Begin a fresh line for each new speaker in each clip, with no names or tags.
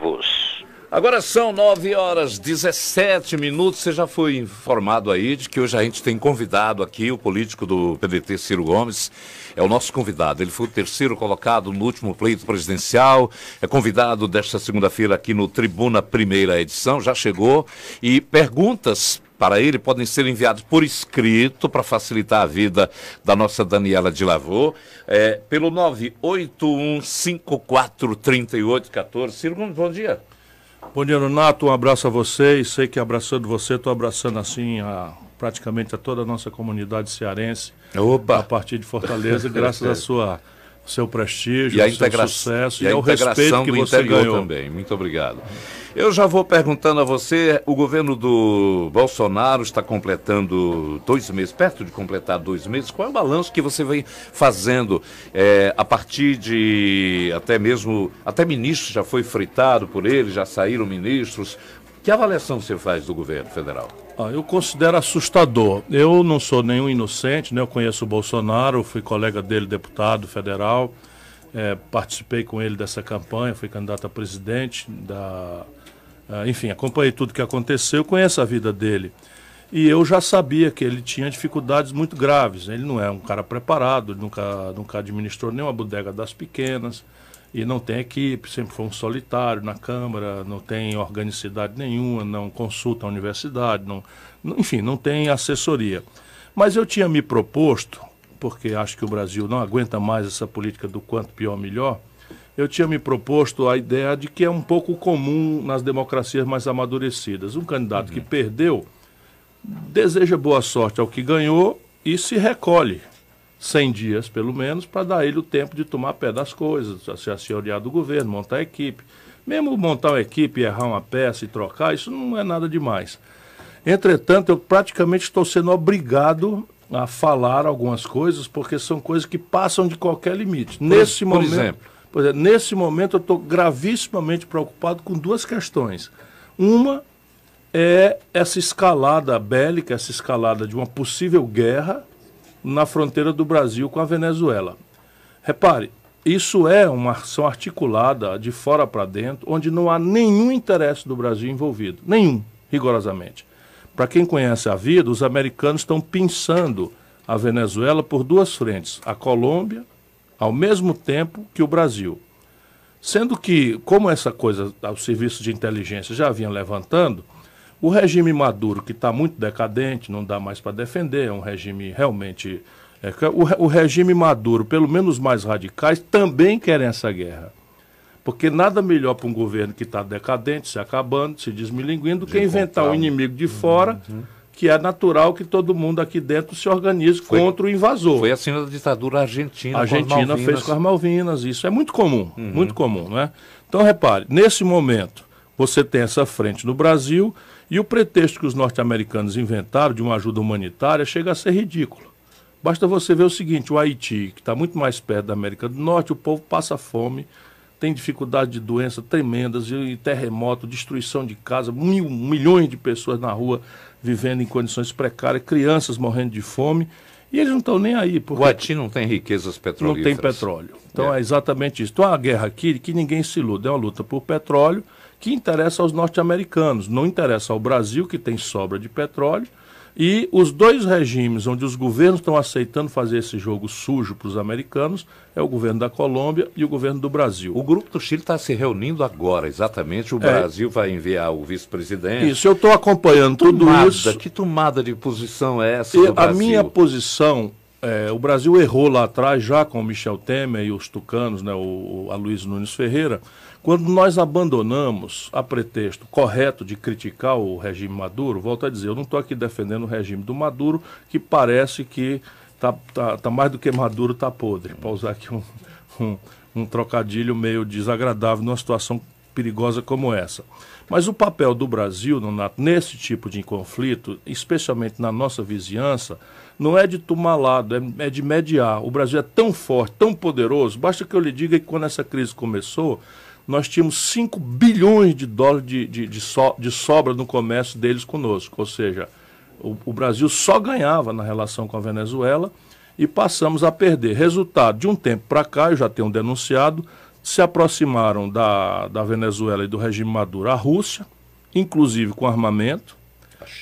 exclusivos.
Agora são 9h17. Você já foi informado aí de que hoje a gente tem convidado aqui o político do PDT, Ciro Gomes. É o nosso convidado. Ele foi o terceiro colocado no último pleito presidencial. É convidado desta segunda-feira aqui no Tribuna Primeira Edição. Já chegou. E perguntas para ele podem ser enviados por escrito para facilitar a vida da nossa Daniela de Lavô, pelo 981543814. Ciro Gomes, bom dia.
Bom dia, Renato. Um abraço a você. E sei que abraçando você, estou abraçando assim praticamente a toda a nossa comunidade cearense.
Opa!
A partir de Fortaleza, graças ao seu prestígio,
e
ao seu sucesso
e
ao respeito que você ganhou
também. Muito obrigado. Eu já vou perguntando a você, o governo do Bolsonaro está completando 2 meses, perto de completar 2 meses. Qual é o balanço que você vem fazendo a partir de até ministro já foi fritado por ele, já saíram ministros? Que avaliação você faz do governo federal?
Eu considero assustador. Eu não sou nenhum inocente, né? Eu conheço o Bolsonaro, fui colega dele, deputado federal, participei com ele dessa campanha, fui candidato a presidente enfim, acompanhei tudo que aconteceu, conheço a vida dele. E eu já sabia que ele tinha dificuldades muito graves. Ele não é um cara preparado, nunca administrou nenhuma bodega das pequenas, e não tem equipe, sempre foi um solitário na Câmara, não tem organicidade nenhuma, não consulta a universidade, enfim, não tem assessoria. Mas eu tinha me proposto, porque acho que o Brasil não aguenta mais essa política do quanto pior, melhor, eu tinha me proposto a ideia de que é um pouco comum nas democracias mais amadurecidas. Um candidato que perdeu deseja boa sorte ao que ganhou e se recolhe 100 dias, pelo menos, para dar ele o tempo de tomar pé das coisas, se asseorear do governo, montar a equipe. Mesmo montar uma equipe, errar uma peça e trocar, isso não é nada demais. Entretanto, eu praticamente estou sendo obrigado a falar algumas coisas, porque são coisas que passam de qualquer limite.
Por exemplo?
Nesse momento eu estou gravissimamente preocupado com 2 questões. Uma é essa escalada bélica, essa escalada de uma possível guerra na fronteira do Brasil com a Venezuela. Repare, isso é uma ação articulada de fora para dentro, onde não há nenhum interesse do Brasil envolvido. Nenhum, rigorosamente. Para quem conhece a vida, os americanos estão pinçando a Venezuela por 2 frentes. A Colômbia, ao mesmo tempo que o Brasil. Sendo que, como essa coisa, os serviços de inteligência já vinham levantando, o regime Maduro, que está muito decadente, não dá mais para defender, é um regime realmente... O regime Maduro, pelo menos os mais radicais, também querem essa guerra. Porque nada melhor para um governo que está decadente, se acabando, se desmilinguindo, do que inventar um inimigo de fora... que é natural que todo mundo aqui dentro se organize contra o invasor.
Foi assim na ditadura argentina.
A Argentina fez com as Malvinas, isso é muito comum, não é? Então, repare, nesse momento, você tem essa frente no Brasil e o pretexto que os norte-americanos inventaram de uma ajuda humanitária chega a ser ridículo. Basta você ver o seguinte, o Haiti, que está muito mais perto da América do Norte, o povo passa fome, tem dificuldade de doenças tremendas, e terremoto, destruição de casa, milhões de pessoas na rua vivendo em condições precárias, crianças morrendo de fome, e eles não estão nem aí. Porque
o Haiti não tem riquezas petrolíferas.
Não tem petróleo. Então é exatamente isso. Então é uma guerra aqui que ninguém se ilude, é uma luta por petróleo que interessa aos norte-americanos, não interessa ao Brasil, que tem sobra de petróleo, e os 2 regimes onde os governos estão aceitando fazer esse jogo sujo para os americanos é o governo da Colômbia e o governo do Brasil.
O Grupo do Chile está se reunindo agora, exatamente. O Brasil vai enviar o vice-presidente.
Isso, eu estou acompanhando tudo isso.
Que tomada de posição é essa do Brasil?
A minha posição, o Brasil errou lá atrás, já com o Michel Temer e os tucanos, né, o Aloysio Nunes Ferreira, quando nós abandonamos a pretexto correto de criticar o regime Maduro. Volto a dizer, eu não estou aqui defendendo o regime do Maduro, que parece que tá mais do que Maduro, está podre, para usar aqui um trocadilho meio desagradável numa situação perigosa como essa. Mas o papel do Brasil nesse tipo de conflito, especialmente na nossa vizinhança, não é de tomar lado, é de mediar. O Brasil é tão forte, tão poderoso, basta que eu lhe diga que quando essa crise começou, nós tínhamos 5 bilhões de dólares de sobra no comércio deles conosco. Ou seja, o Brasil só ganhava na relação com a Venezuela e passamos a perder. Resultado, de um tempo para cá, eu já tenho denunciado, se aproximaram da Venezuela e do regime Maduro a Rússia, inclusive com armamento,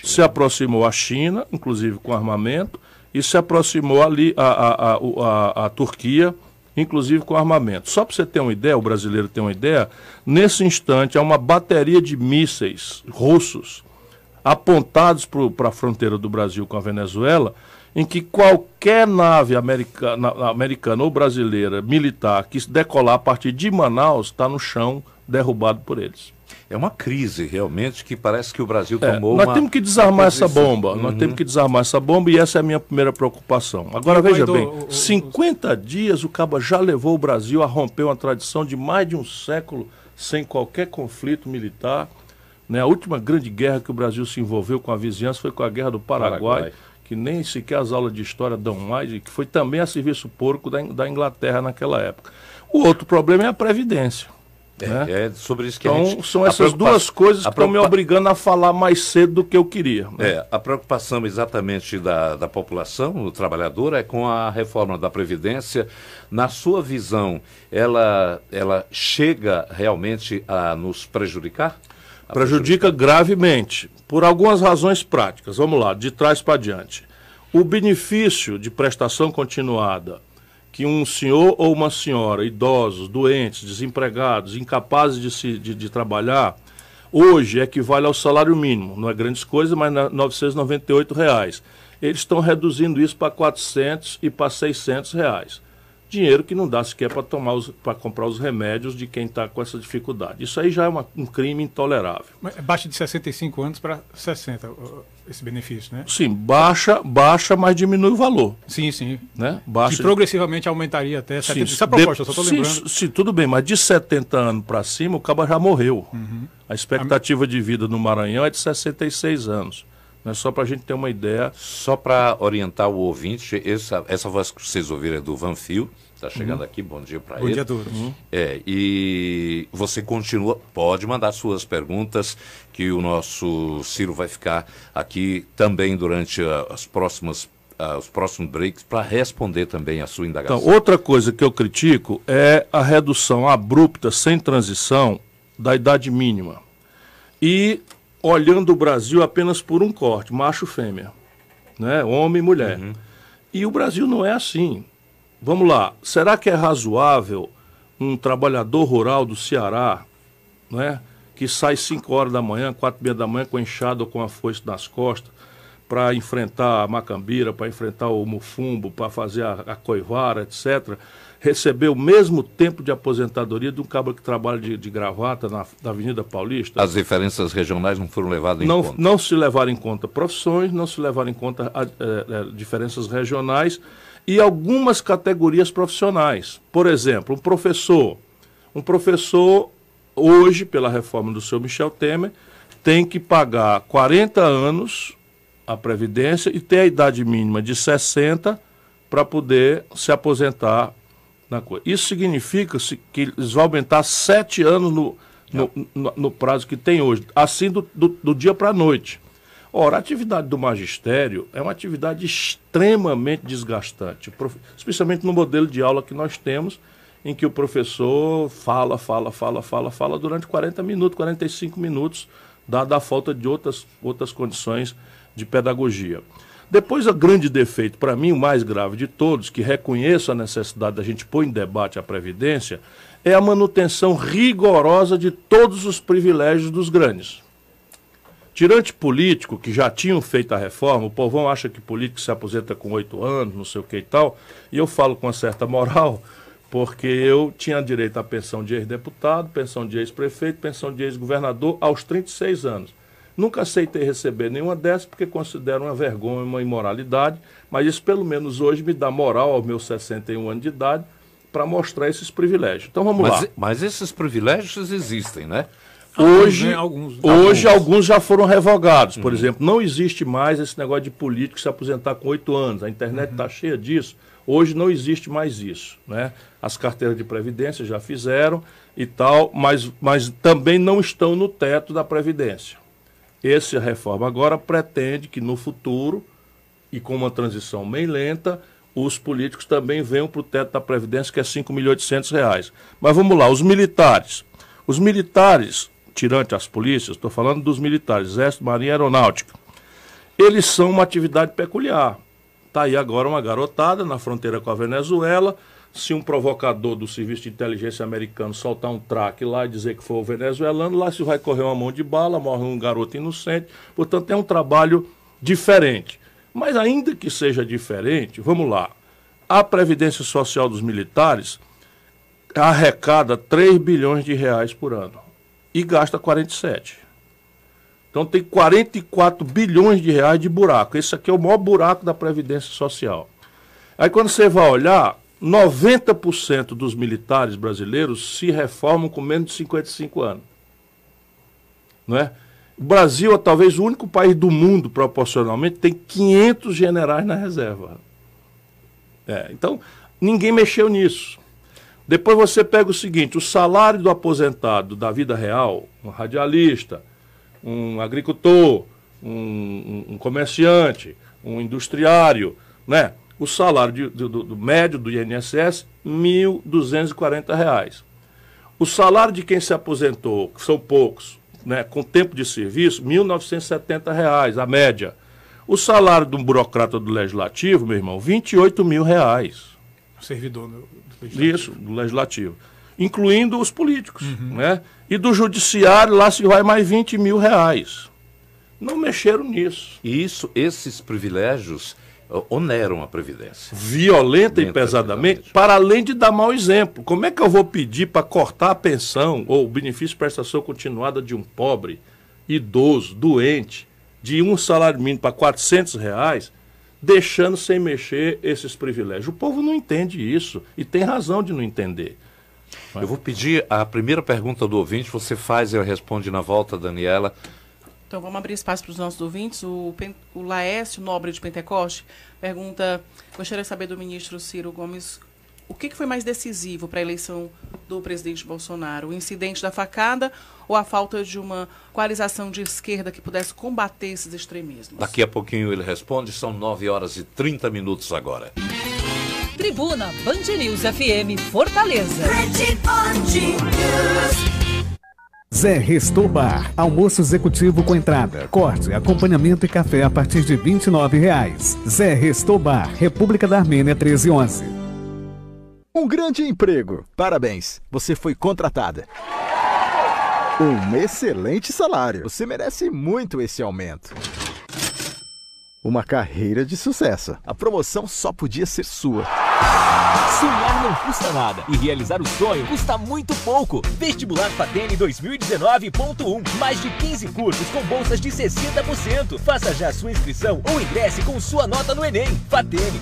se aproximou a China, inclusive com armamento, e se aproximou ali a Turquia, inclusive com armamento. Só para você ter uma ideia, o brasileiro ter uma ideia, nesse instante há uma bateria de mísseis russos apontados para a fronteira do Brasil com a Venezuela, em que qualquer nave americana ou brasileira militar que decolar a partir de Manaus está no chão, derrubado por eles.
É uma crise, realmente, que parece que o Brasil tomou
nós temos que desarmar essa bomba. Nós temos que desarmar essa bomba e essa é a minha primeira preocupação. Agora, veja bem, 50 dias o Cabo já levou o Brasil a romper uma tradição de mais de um século sem qualquer conflito militar. Né? A última grande guerra que o Brasil se envolveu com a vizinhança foi com a Guerra do Paraguai, que nem sequer as aulas de história dão mais, e que foi também a serviço porco da Inglaterra naquela época. O outro problema é a Previdência.
É sobre isso que
então,
a gente...
são essas duas coisas que estão me obrigando a falar mais cedo do que eu queria. Né?
A preocupação exatamente da população, do trabalhador, é com a reforma da Previdência. Na sua visão, ela chega realmente a nos prejudicar?
Prejudica gravemente, por algumas razões práticas. Vamos lá, de trás para diante. O benefício de prestação continuada que um senhor ou uma senhora, idosos, doentes, desempregados, incapazes de trabalhar, hoje equivale ao salário mínimo. Não é grandes coisas, mas R$ 998. Eles estão reduzindo isso para R$ 400 e para R$ 600. Dinheiro que não dá sequer para comprar os remédios de quem está com essa dificuldade. Isso aí já é um crime intolerável.
Mas baixa de 65 anos para 60, esse benefício, né?
Sim, baixa, mas diminui o valor.
Sim, sim.
Né? Baixa
que progressivamente aumentaria até 70. Essa é a proposta, eu só estou lembrando.
Sim, tudo bem, mas de 70 anos para cima o cabo já morreu. A expectativa de vida no Maranhão é de 66 anos. Né? Só para a gente ter uma ideia.
Só para orientar o ouvinte, essa voz que vocês ouviram é do Vanfio, está chegando aqui, bom dia para ele.
Bom dia a todos.
E você continua, pode mandar suas perguntas, que o nosso Ciro vai ficar aqui também durante os próximos breaks para responder também a sua indagação.
Então, outra coisa que eu critico é a redução abrupta, sem transição, da idade mínima. E olhando o Brasil apenas por um corte, macho-fêmea, né? Homem e mulher. E o Brasil não é assim. Vamos lá, será que é razoável um trabalhador rural do Ceará, né, que sai 5 horas da manhã, 4h30 da manhã, com enxada ou com a foice nas costas, para enfrentar a macambira, para enfrentar o mufumbo, para fazer a coivara, etc., receber o mesmo tempo de aposentadoria de um cabra que trabalha de gravata na Avenida Paulista?
As diferenças regionais não foram levadas em conta?
Não se levaram em conta profissões, não se levaram em conta diferenças regionais e algumas categorias profissionais. Por exemplo, um professor hoje, pela reforma do senhor Michel Temer, tem que pagar 40 anos a Previdência e ter a idade mínima de 60 para poder se aposentar na coisa. Isso significa que eles vão aumentar 7 anos no prazo que tem hoje, assim do dia para a noite. Ora, a atividade do magistério é uma atividade extremamente desgastante, especialmente no modelo de aula que nós temos, em que o professor fala durante 40 minutos, 45 minutos, dada a falta de outras condições de pedagogia. Depois, o grande defeito, para mim, o mais grave de todos, que reconheço a necessidade da gente pôr em debate a Previdência, é a manutenção rigorosa de todos os privilégios dos grandes. Tirante político, que já tinham feito a reforma, o povão acha que político se aposenta com 8 anos, não sei o que e tal, e eu falo com uma certa moral, porque eu tinha direito à pensão de ex-deputado, pensão de ex-prefeito, pensão de ex-governador aos 36 anos. Nunca aceitei receber nenhuma dessas, porque considero uma vergonha, uma imoralidade, mas isso pelo menos hoje me dá moral aos meus 61 anos de idade para mostrar esses privilégios. Então vamos lá.
Mas esses privilégios existem, né?
Hoje alguns já foram revogados. Por exemplo, não existe mais esse negócio de político se aposentar com 8 anos. A internet está cheia disso. Hoje não existe mais isso, né? As carteiras de previdência já fizeram e tal, mas também não estão no teto da Previdência. Essa reforma agora pretende que no futuro, e com uma transição meio lenta, os políticos também venham para o teto da Previdência, que é R$ 5.800. Mas vamos lá, os militares. Os militares, tirante as polícias, estou falando dos militares, Exército, Marinha e Aeronáutica, eles são uma atividade peculiar. Está aí agora uma garotada na fronteira com a Venezuela. Se um provocador do serviço de inteligência americano soltar um traque lá e dizer que foi o venezuelano, lá se vai correr uma mão de bala, morre um garoto inocente. Portanto, é um trabalho diferente. Mas ainda que seja diferente, vamos lá. A Previdência Social dos militares arrecada 3 bilhões de reais por ano e gasta 47. Então tem 44 bilhões de reais de buraco. Esse aqui é o maior buraco da Previdência Social. Aí quando você vai olhar, 90% dos militares brasileiros se reformam com menos de 55 anos. Não é? O Brasil é talvez o único país do mundo, proporcionalmente, tem 500 generais na reserva. Então, ninguém mexeu nisso. Depois você pega o seguinte, o salário do aposentado da vida real, um radialista, um agricultor, um comerciante, um industriário, né? O salário do médio do INSS, R$ 1.240. O salário de quem se aposentou, que são poucos, né, com tempo de serviço, R$ 1.970, a média. O salário de um burocrata do Legislativo, meu irmão, R$ 28 mil.
Servidor do Legislativo.
Isso, do Legislativo. Incluindo os políticos. Né? E do Judiciário, lá se vai mais R$ 20 mil. Não mexeram nisso.
E esses privilégios oneram a Previdência.
Violenta e pesadamente, para além de dar mau exemplo. Como é que eu vou pedir para cortar a pensão ou o benefício de prestação continuada de um pobre, idoso, doente, de um salário mínimo para R$ 400, deixando sem mexer esses privilégios? O povo não entende isso e tem razão de não entender.
Eu vou pedir a primeira pergunta do ouvinte, você faz e eu respondo na volta, Daniela.
Então vamos abrir espaço para os nossos ouvintes. O Laércio Nobre de Pentecoste pergunta, gostaria de saber do ministro Ciro Gomes, o que foi mais decisivo para a eleição do presidente Bolsonaro? O incidente da facada ou a falta de uma coalização de esquerda que pudesse combater esses extremismos?
Daqui a pouquinho ele responde, são 9h30 agora.
Tribuna Band News FM Fortaleza.
Zé Resto Bar, almoço executivo com entrada, corte, acompanhamento e café a partir de R$ 29,00. Zé Resto Bar, República da Armênia 1311.
Um grande emprego. Parabéns, você foi contratada. Um excelente salário. Você merece muito esse aumento. Uma carreira de sucesso. A promoção só podia ser sua.
Sonhar não custa nada e realizar o sonho custa muito pouco. Vestibular Fatene 2019.1. Mais de 15 cursos com bolsas de 60%. Faça já sua inscrição ou ingresse com sua nota no Enem. Fatene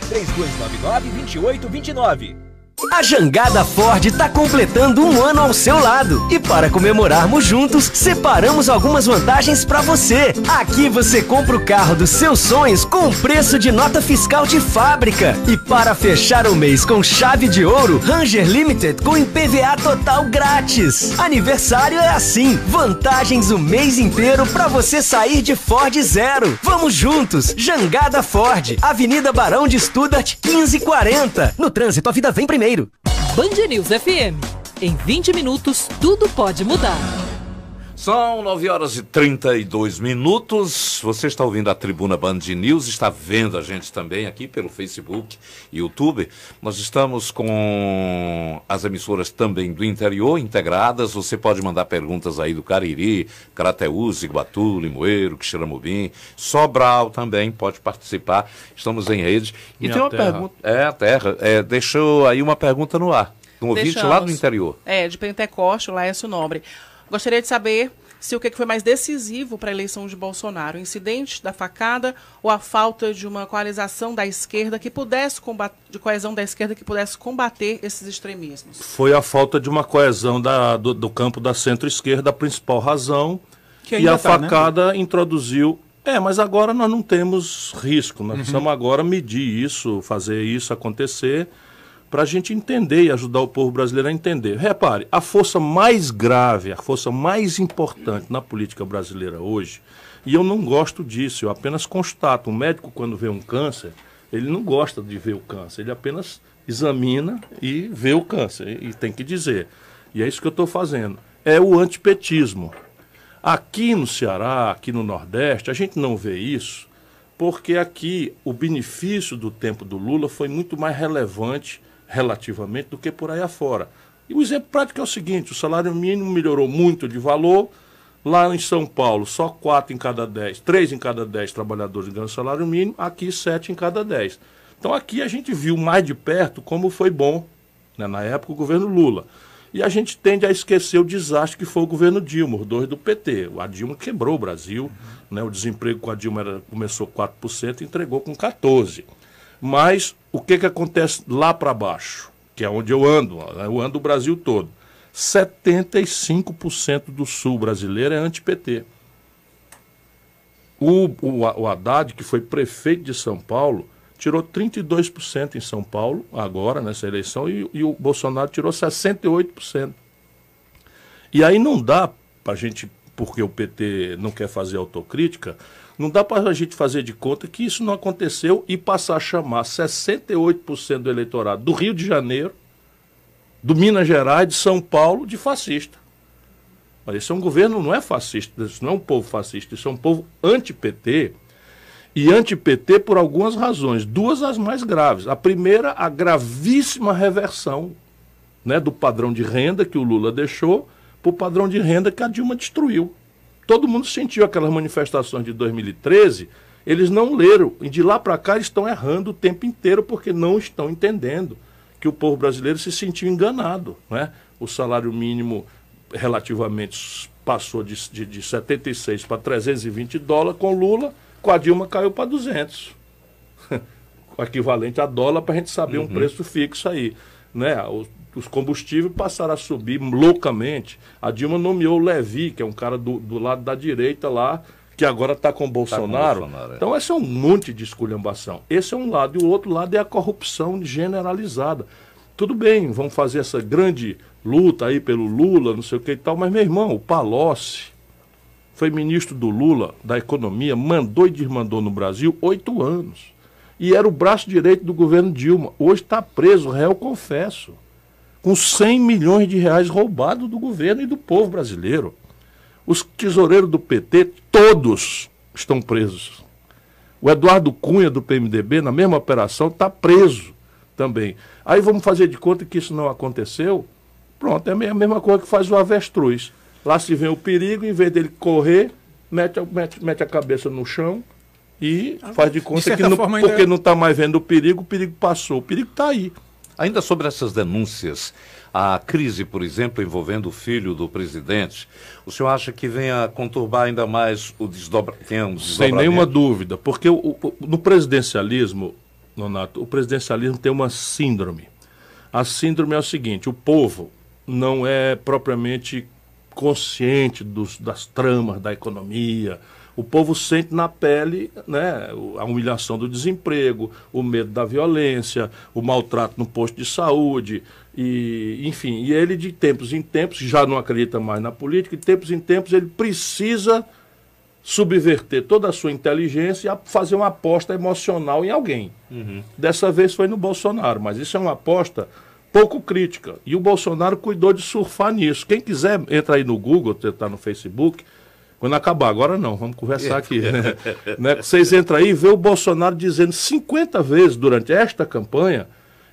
3299-2829.
A Jangada Ford está completando 1 ano ao seu lado. E para comemorarmos juntos, separamos algumas vantagens para você. Aqui você compra o carro dos seus sonhos com preço de nota fiscal de fábrica. E para fechar o mês com chave de ouro, Ranger Limited com IPVA total grátis. Aniversário é assim, vantagens o mês inteiro para você sair de Ford zero. Vamos juntos, Jangada Ford, Avenida Barão de Studart, 1540. No trânsito, a vida vem primeiro.
Band News FM. Em 20 minutos, tudo pode mudar.
São 9h32. Você está ouvindo a Tribuna Band News, está vendo a gente também aqui pelo Facebook e YouTube. Nós estamos com as emissoras também do interior integradas. Você pode mandar perguntas aí do Cariri, Crateús, Iguatu, Limoeiro, Quixeramobim, Sobral também pode participar. Estamos em rede. E
Minha
tem uma
terra.
pergunta. A terra. Deixou aí uma pergunta no ar. Um ouvinte lá do interior.
De Pentecoste, o Laércio Nobre. Gostaria de saber se o que foi mais decisivo para a eleição de Bolsonaro, o incidente da facada ou a falta de uma coalização da esquerda que pudesse combater esses extremismos.
Foi a falta de uma coesão do campo da centro-esquerda, a principal razão,
Que
e
ainda
a facada introduziu... mas agora nós não temos risco, nós precisamos agora medir isso, fazer isso acontecer, para a gente entender e ajudar o povo brasileiro a entender. Repare, a força mais grave, a força mais importante na política brasileira hoje, e eu não gosto disso, eu apenas constato, um médico quando vê um câncer, Ele não gosta de ver o câncer, ele apenas examina e vê o câncer, e tem que dizer. E é isso que eu estou fazendo. É o antipetismo. Aqui no Ceará, aqui no Nordeste, a gente não vê isso, porque aqui o benefício do tempo do Lula foi muito mais relevante, relativamente, do que por aí afora. E o exemplo prático é o seguinte, o salário mínimo melhorou muito de valor. Lá em São Paulo, só 3 em cada 10 trabalhadores ganham salário mínimo, aqui 7 em cada 10. Então aqui a gente viu mais de perto como foi bom, né, na época, o governo Lula. E a gente tende a esquecer o desastre que foi o governo Dilma, os dois do PT. A Dilma quebrou o Brasil, né, o desemprego com a Dilma começou 4% e entregou com 14%. Mas o que acontece lá para baixo, que é onde eu ando o Brasil todo. 75% do sul brasileiro é anti-PT. O Haddad, que foi prefeito de São Paulo, tirou 32% em São Paulo, agora, nessa eleição, e o Bolsonaro tirou 68%. E aí não dá para a gente, porque o PT não quer fazer autocrítica, não dá para a gente fazer de conta que isso não aconteceu e passar a chamar 68% do eleitorado do Rio de Janeiro, do Minas Gerais, de São Paulo, de fascista. Mas esse é um governo, não é fascista, isso não é um povo fascista, isso é um povo anti-PT, e anti-PT por algumas razões, duas as mais graves. A primeira, a gravíssima reversão, né, do padrão de renda que o Lula deixou para o padrão de renda que a Dilma destruiu. Todo mundo sentiu aquelas manifestações de 2013, eles não leram, e de lá para cá eles estão errando o tempo inteiro porque não estão entendendo que o povo brasileiro se sentiu enganado, né? O salário mínimo relativamente passou de 76 para 320 dólares com Lula, com a Dilma caiu para 200. O equivalente a dólar para a gente saber um preço fixo aí, né? Os combustíveis passaram a subir loucamente. A Dilma nomeou o Levi, que é um cara do lado da direita lá, que agora está com o Bolsonaro. Então esse é um monte de esculhambação. Esse é um lado. E o outro lado é a corrupção generalizada. Tudo bem, vamos fazer essa grande luta aí pelo Lula, não sei o que e tal, mas, meu irmão, o Palocci foi ministro do Lula, da Economia, mandou e desmandou no Brasil 8 anos. E era o braço direito do governo Dilma. Hoje está preso, réu confesso, com 100 milhões de reais roubados do governo e do povo brasileiro. Os tesoureiros do PT, todos estão presos. O Eduardo Cunha, do PMDB, na mesma operação, está preso também. Aí vamos fazer de conta que isso não aconteceu? Pronto, é a mesma coisa que faz o avestruz. Lá se vê o perigo, em vez dele correr, mete a cabeça no chão e faz de conta que porque não está mais vendo o perigo passou. O perigo está aí.
Ainda sobre essas denúncias, a crise, por exemplo, envolvendo o filho do presidente, o senhor acha que vem a conturbar ainda mais o desdobramento?
Sem nenhuma dúvida, porque no presidencialismo, Nonato, o presidencialismo tem uma síndrome. A síndrome é o seguinte: o povo não é propriamente consciente das tramas da economia. O povo sente na pele, né, a humilhação do desemprego, o medo da violência, o maltrato no posto de saúde, e, enfim, e ele de tempos em tempos, já não acredita mais na política, de tempos em tempos ele precisa subverter toda a sua inteligência e fazer uma aposta emocional em alguém. Dessa vez foi no Bolsonaro, mas isso é uma aposta pouco crítica, e o Bolsonaro cuidou de surfar nisso. Quem quiser, entra aí no Google, está no Facebook. Quando acabar, agora não, vamos conversar aqui. Né? Vocês entram aí e vê o Bolsonaro dizendo 50 vezes durante esta campanha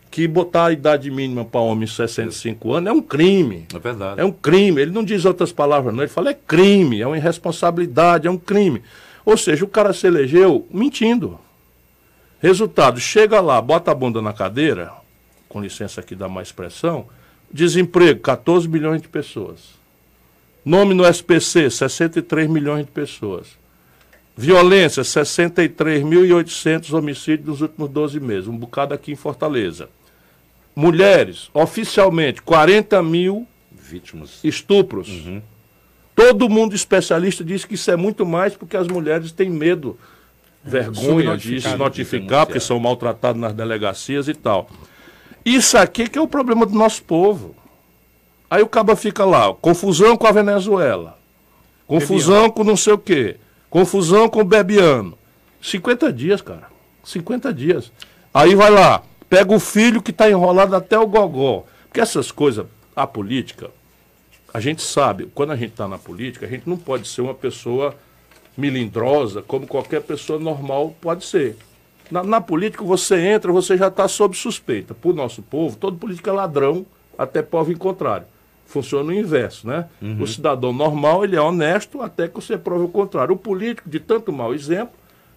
que botar a idade mínima para homens de 65 anos é um crime.
É verdade.
É um crime. Ele não diz outras palavras, não. Ele fala é crime, é uma irresponsabilidade, é um crime. Ou seja, o cara se elegeu mentindo. Resultado, chega lá, bota a bunda na cadeira, com licença aqui da má expressão, desemprego, 14 milhões de pessoas. Nome no SPC, 63 milhões de pessoas. Violência, 63.800 homicídios nos últimos 12 meses. Um bocado aqui em Fortaleza. Mulheres, oficialmente, 40 mil
vítimas.
Estupros. Todo mundo especialista diz que isso é muito mais porque as mulheres têm medo, vergonha de se notificar, porque são maltratadas nas delegacias e tal. Isso aqui que é o problema do nosso povo. Aí o caba fica lá, confusão com a Venezuela, confusão com não sei o quê, confusão com o Bebiano. 50 dias, cara. 50 dias. Aí vai lá, pega o filho que está enrolado até o gogó. Porque essas coisas, a política, a gente sabe, quando a gente está na política, a gente não pode ser uma pessoa melindrosa, como qualquer pessoa normal pode ser. Na política, você entra, você já está sob suspeita. Para o nosso povo, todo político é ladrão, até prova em contrário. Funciona o inverso, né? O cidadão normal, ele é honesto até que você prove o contrário. O político, de tanto mau exemplo,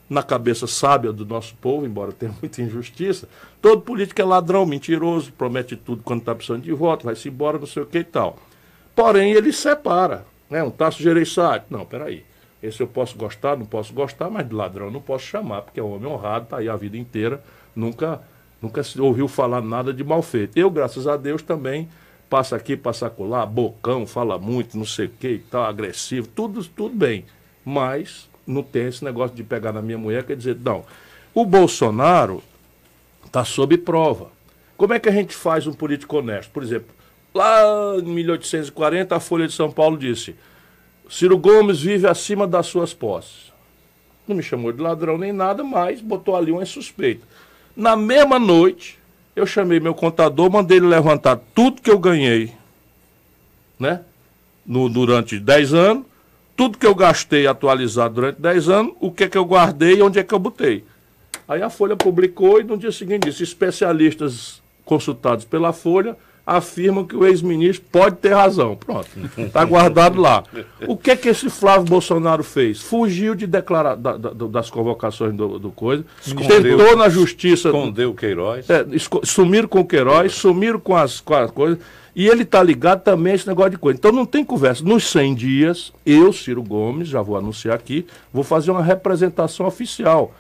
na cabeça sábia do nosso povo, embora tenha muita injustiça, todo político é ladrão, mentiroso, promete tudo quando está precisando de voto, vai-se embora, não sei o que e tal. Porém, ele separa, né? Um Tasso Gereissati, não, peraí, esse eu posso gostar, não posso gostar, mas de ladrão eu não posso chamar, porque é um homem honrado, está aí a vida inteira, nunca se ouviu falar nada de mal feito. Eu, graças a Deus, também passa aqui, passa acolá, bocão, fala muito, não sei o que e tal, agressivo, tudo bem, mas não tem esse negócio de pegar na minha mulher, quer dizer, não. O Bolsonaro está sob prova. Como é que a gente faz um político honesto? Por exemplo, lá em 1840, a Folha de São Paulo disse: Ciro Gomes vive acima das suas posses. Não me chamou de ladrão nem nada, mas botou ali uma suspeita. Na mesma noite, eu chamei meu contador, mandei ele levantar tudo que eu ganhei, né, durante 10 anos, tudo que eu gastei atualizado durante 10 anos, o que é que eu guardei e onde é que eu botei. Aí a Folha publicou e no dia seguinte disse: especialistas consultados pela Folha afirmam que o ex-ministro pode ter razão. Pronto, está guardado lá. O que é que esse Flávio Bolsonaro fez? Fugiu de declarar das convocações do coisa, tentou na justiça...
Escondeu o Queiroz.
Sumiram com o Queiroz, sumiram com as coisas, e ele está ligado também a esse negócio de coisa. Então não tem conversa. Nos 100 dias, eu, Ciro Gomes, já vou anunciar aqui, vou fazer uma representação oficial.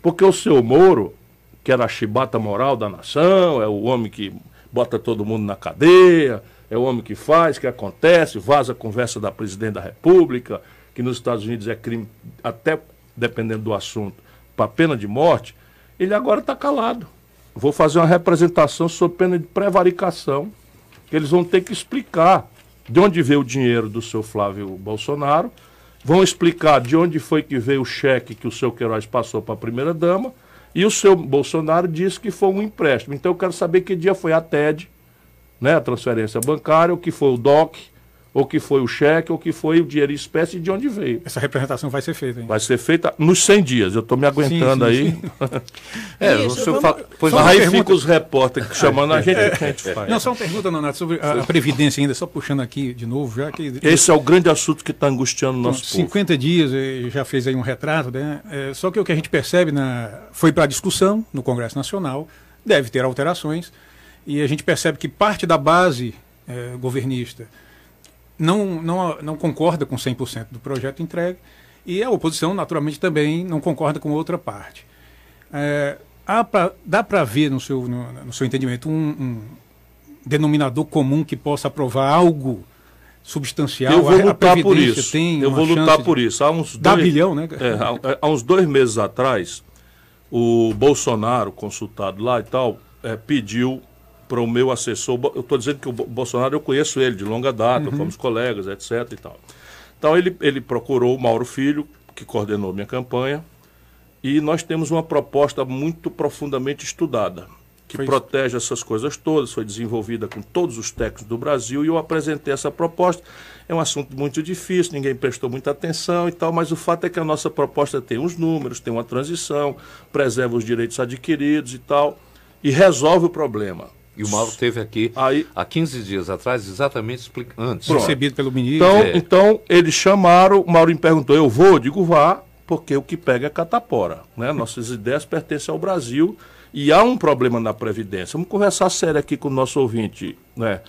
Porque o seu Moro, que era a chibata moral da nação, é o homem que bota todo mundo na cadeia, é o homem que faz, que acontece, vaza a conversa da presidente da República, que nos Estados Unidos é crime, até dependendo do assunto, para pena de morte, ele agora está calado. Vou fazer uma representação sob pena de prevaricação, que eles vão ter que explicar de onde veio o dinheiro do seu Flávio Bolsonaro, vão explicar de onde foi que veio o cheque que o seu Queiroz passou para a primeira-dama, e o seu Bolsonaro disse que foi um empréstimo. Então eu quero saber que dia foi a TED, né, a transferência bancária, o que foi o DOC, ou que foi o cheque, ou que foi o dinheiro em espécie e de onde veio.
Essa representação vai ser feita, hein?
Vai ser feita nos 100 dias. Eu estou me aguentando aí.
Pois
aí fica os repórteres chamando a gente, que a gente faz.
Não, só uma pergunta, Nonato, sobre a Previdência ainda, só puxando aqui de novo, já que...
Esse é o grande assunto que está angustiando o nosso povo.
50 dias, já fez aí um retrato, né? Só que o que a gente percebe foi para a discussão no Congresso Nacional, deve ter alterações, e a gente percebe que parte da base governista não concorda com 100% do projeto entregue, e a oposição, naturalmente, também não concorda com outra parte. Dá para ver, no seu entendimento, um denominador comum que possa aprovar algo substancial?
Eu vou lutar por isso. Eu vou lutar por isso. Há uns
bilhão, né?
Há uns 2 meses atrás, o Bolsonaro, consultado lá e tal, pediu para o meu assessor, eu estou dizendo que o Bolsonaro, eu conheço ele de longa data, fomos colegas, etc. e tal. Então ele procurou o Mauro Filho, que coordenou minha campanha, e nós temos uma proposta muito profundamente estudada, que protege essas coisas todas, foi desenvolvida com todos os técnicos do Brasil, e eu apresentei essa proposta. É um assunto muito difícil, ninguém prestou muita atenção e tal, mas o fato é que a nossa proposta tem uns números, tem uma transição, preserva os direitos adquiridos e tal, e resolve o problema.
E o Mauro esteve aqui há 15 dias atrás, exatamente explicando.
Recebido pelo ministro.
Então, eles chamaram, o Mauro me perguntou, eu vou? Eu digo, vá, porque o que pega é catapora. Né? Nossas ideias pertencem ao Brasil e há um problema na Previdência. Vamos conversar sério aqui com o nosso ouvinte. Né?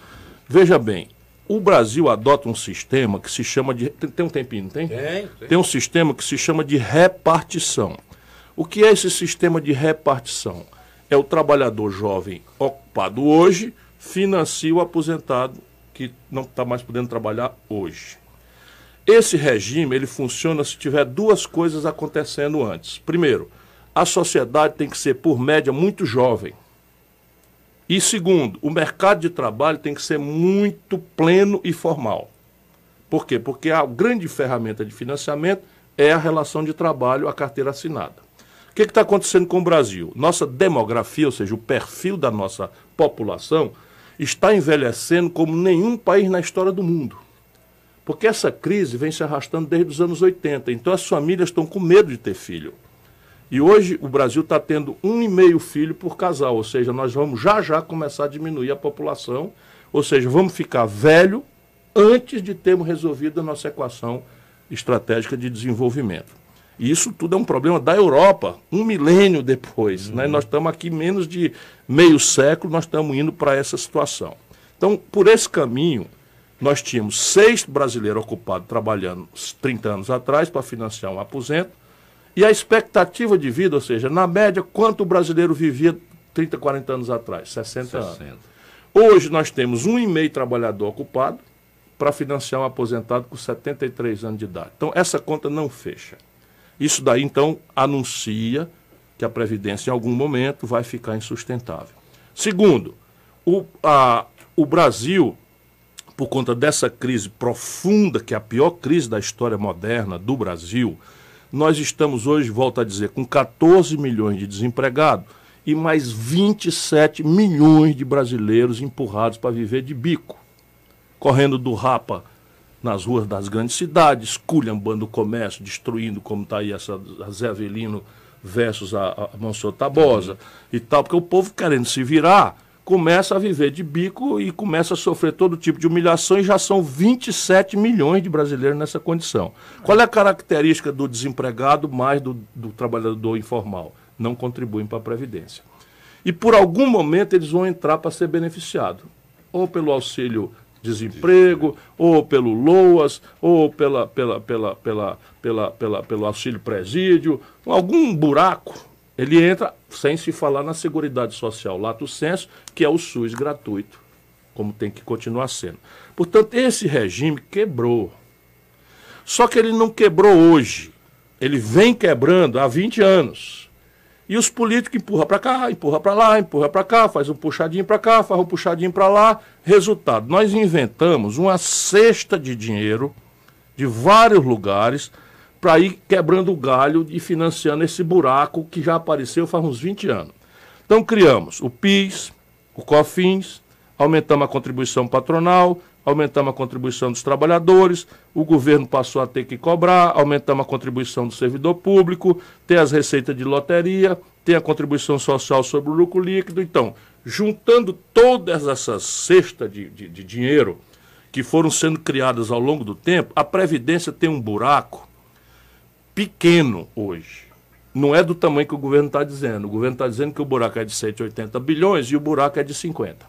Veja bem, o Brasil adota um sistema que se chama de... Tem um tempinho, não tem? Tem um sistema que se chama de repartição. O que é esse sistema de repartição? É o trabalhador jovem ocupado hoje, financia o aposentado que não está mais podendo trabalhar hoje. Esse regime, ele funciona se tiver 2 coisas acontecendo antes. Primeiro, a sociedade tem que ser, por média, muito jovem. E segundo, o mercado de trabalho tem que ser muito pleno e formal. Por quê? Porque a grande ferramenta de financiamento é a relação de trabalho, a carteira assinada. que está acontecendo com o Brasil? Nossa demografia, ou seja, o perfil da nossa população, está envelhecendo como nenhum país na história do mundo. Porque essa crise vem se arrastando desde os anos 80. Então as famílias estão com medo de ter filho. E hoje o Brasil está tendo 1,5 filho por casal. Ou seja, nós vamos já começar a diminuir a população. Ou seja, vamos ficar velho antes de termos resolvido a nossa equação estratégica de desenvolvimento. E isso tudo é um problema da Europa, 1 milênio depois. Né? Nós estamos aqui menos de meio século, nós estamos indo para essa situação. Então, por esse caminho, nós tínhamos 6 brasileiros ocupados trabalhando 30 anos atrás para financiar um aposento, e a expectativa de vida, ou seja, na média, quanto o brasileiro vivia 30, 40 anos atrás? 60 anos. Hoje nós temos 1,5 trabalhador ocupado para financiar um aposentado com 73 anos de idade. Então, essa conta não fecha. Isso daí, então, anuncia que a Previdência, em algum momento, vai ficar insustentável. Segundo, o Brasil, por conta dessa crise profunda, que é a pior crise da história moderna do Brasil, nós estamos hoje, volto a dizer, com 14 milhões de desempregados e mais 27 milhões de brasileiros empurrados para viver de bico, correndo do rapa nas ruas das grandes cidades, culhambando o comércio, destruindo, como está aí essa a Zé Avelino versus a Monsenhor Tabosa e tal, porque o povo querendo se virar, começa a viver de bico e começa a sofrer todo tipo de humilhação, e já são 27 milhões de brasileiros nessa condição. Qual é a característica do desempregado mais do trabalhador informal? Não contribuem para a Previdência. E por algum momento eles vão entrar para ser beneficiados, ou pelo auxílio desemprego, ou pelo LOAS, ou pelo auxílio presídio, algum buraco, ele entra sem se falar na Seguridade Social lato sensu, que é o SUS gratuito, como tem que continuar sendo. Portanto, esse regime quebrou. Só que ele não quebrou hoje, ele vem quebrando há 20 anos. E os políticos empurram para cá, empurram para lá, empurram para cá, faz um puxadinho para cá, faz um puxadinho para lá. Resultado, nós inventamos uma cesta de dinheiro de vários lugares para ir quebrando o galho e financiando esse buraco que já apareceu faz uns 20 anos. Então criamos o PIS, o COFINS, aumentamos a contribuição patronal, aumentamos a contribuição dos trabalhadores, o governo passou a ter que cobrar, aumentamos a contribuição do servidor público, tem as receitas de loteria, tem a contribuição social sobre o lucro líquido. Então, juntando todas essas cestas de dinheiro que foram sendo criadas ao longo do tempo, a Previdência tem um buraco pequeno hoje. Não é do tamanho que o governo está dizendo. O governo está dizendo que o buraco é de 180 bilhões e o buraco é de 50.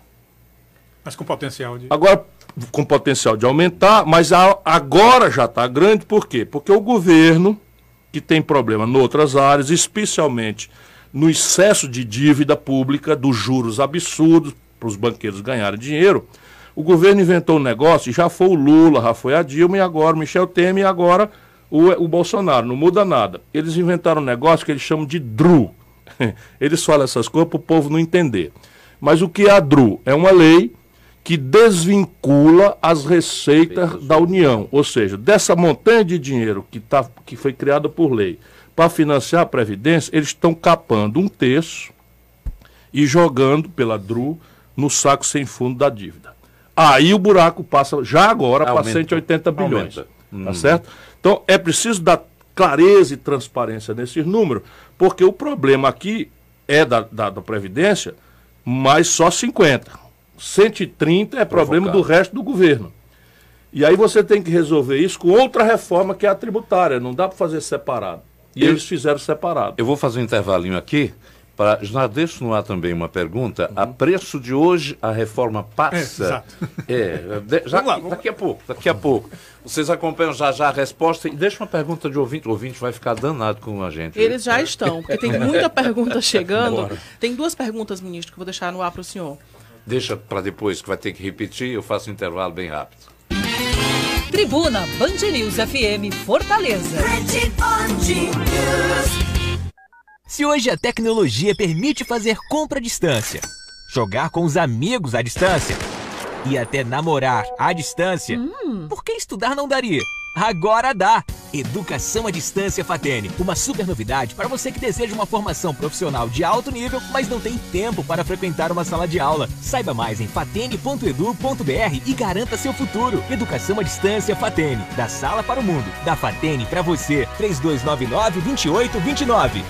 Mas com potencial de...
Agora, com potencial de aumentar, mas agora já está grande. Por quê? Porque o governo, que tem problema em outras áreas, especialmente no excesso de dívida pública, dos juros absurdos, para os banqueiros ganharem dinheiro, o governo inventou um negócio, e já foi o Lula, já foi a Dilma, e agora o Michel Temer, e agora o Bolsonaro. Não muda nada. Eles inventaram um negócio que eles chamam de DRU. Eles falam essas coisas para o povo não entender. Mas o que é a DRU? É uma lei que desvincula as receitas da União. Ou seja, dessa montanha de dinheiro que foi criada por lei para financiar a Previdência, eles estão capando 1/3 e jogando pela DRU no saco sem fundo da dívida. Aí o buraco passa já agora para 180 bilhões. Tá certo? Então é preciso dar clareza e transparência nesses números, porque o problema aqui é da Previdência, mas só 50. 130 é problema do resto do governo. E aí você tem que resolver isso com outra reforma, que é a tributária. Não dá para fazer separado. E eles fizeram separado.
Eu vou fazer um intervalinho aqui. Já deixo no ar também uma pergunta. A preço de hoje, a reforma passa? Daqui a pouco. Vocês acompanham já a resposta. E deixa uma pergunta de ouvinte. O ouvinte vai ficar danado com a gente.
Eles já estão, porque tem muita pergunta chegando. Tem 2 perguntas, ministro, que eu vou deixar no ar para o senhor.
Deixa para depois, que vai ter que repetir. Eu faço um intervalo bem rápido.
Tribuna Band News FM Fortaleza.
Se hoje a tecnologia permite fazer compra à distância, jogar com os amigos à distância e até namorar à distância, por que estudar não daria? Agora dá! Educação à Distância Fatene, uma super novidade para você que deseja uma formação profissional de alto nível, mas não tem tempo para frequentar uma sala de aula. Saiba mais em fatene.edu.br e garanta seu futuro. Educação à Distância Fatene, da sala para o mundo, da Fatene para você. 3299-2829.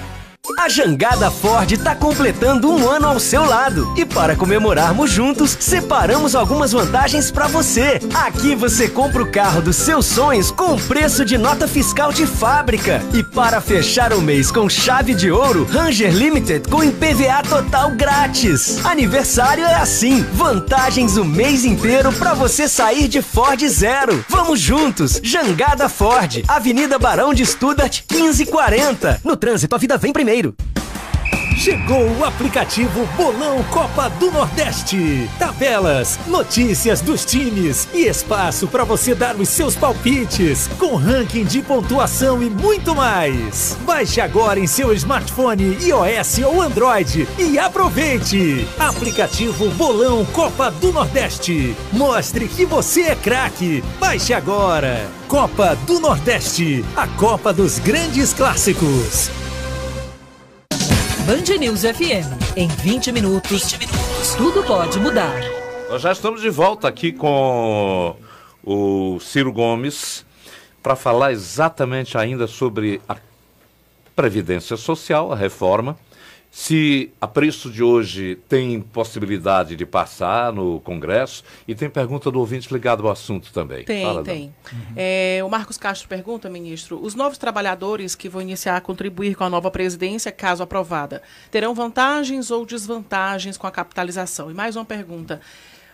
A Jangada Ford está completando um ano ao seu lado. E para comemorarmos juntos, separamos algumas vantagens para você. Aqui você compra o carro dos seus sonhos com preço de nota fiscal de fábrica. E para fechar o mês com chave de ouro, Ranger Limited com IPVA total grátis. Aniversário é assim, vantagens o mês inteiro para você sair de Ford zero. Vamos juntos, Jangada Ford, Avenida Barão de Studart, 1540. No trânsito, a vida vem primeiro.
Chegou o aplicativo Bolão Copa do Nordeste. Tabelas, notícias dos times e espaço para você dar os seus palpites, com ranking de pontuação e muito mais. Baixe agora em seu smartphone, iOS ou Android e aproveite. Aplicativo Bolão Copa do Nordeste. Mostre que você é craque. Baixe agora. Copa do Nordeste, a Copa dos grandes clássicos.
Band News FM. Em 20 minutos, tudo pode mudar.
Nós já estamos de volta aqui com o Ciro Gomes para falar exatamente ainda sobre a Previdência Social, a reforma. Se a preço de hoje tem possibilidade de passar no Congresso, e tem pergunta do ouvinte ligado ao assunto também.
Tem. O Marcos Castro pergunta, ministro, os novos trabalhadores que vão iniciar a contribuir com a nova presidência, caso aprovada, terão vantagens ou desvantagens com a capitalização? E mais uma pergunta,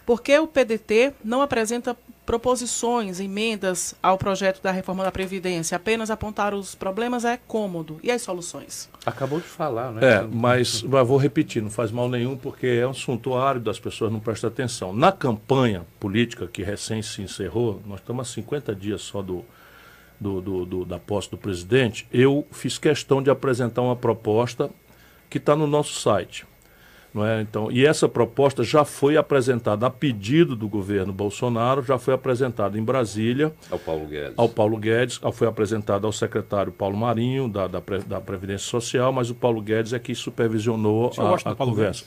por que o PDT não apresenta proposições, emendas ao projeto da reforma da Previdência? Apenas apontar os problemas é cômodo. E as soluções?
Acabou de falar, né?
Mas vou repetir, não faz mal nenhum, porque é um assunto árido, as pessoas não prestam atenção. Na campanha política, que recém se encerrou, nós estamos há 50 dias só da posse do presidente, eu fiz questão de apresentar uma proposta que está no nosso site. Não é? Então, e essa proposta já foi apresentada a pedido do governo Bolsonaro, já foi apresentada em Brasília
ao Paulo Guedes,
foi apresentada ao secretário Paulo Marinho, da Previdência Social, mas o Paulo Guedes é que supervisionou a conversa.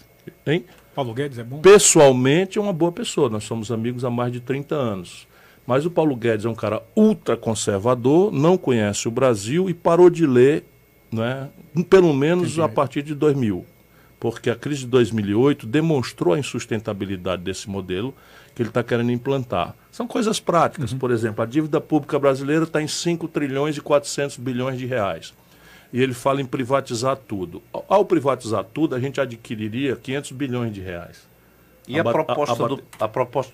Hein?
Paulo Guedes é bom?
Pessoalmente é uma boa pessoa, nós somos amigos há mais de 30 anos. Mas o Paulo Guedes é um cara ultraconservador, não conhece o Brasil e parou de ler, né, pelo menos a partir de 2000. Porque a crise de 2008 demonstrou a insustentabilidade desse modelo que ele está querendo implantar. São coisas práticas. Por exemplo, a dívida pública brasileira está em 5 trilhões e 400 bilhões de reais. E ele fala em privatizar tudo. Ao privatizar tudo, a gente adquiriria 500 bilhões de reais.
E a proposta,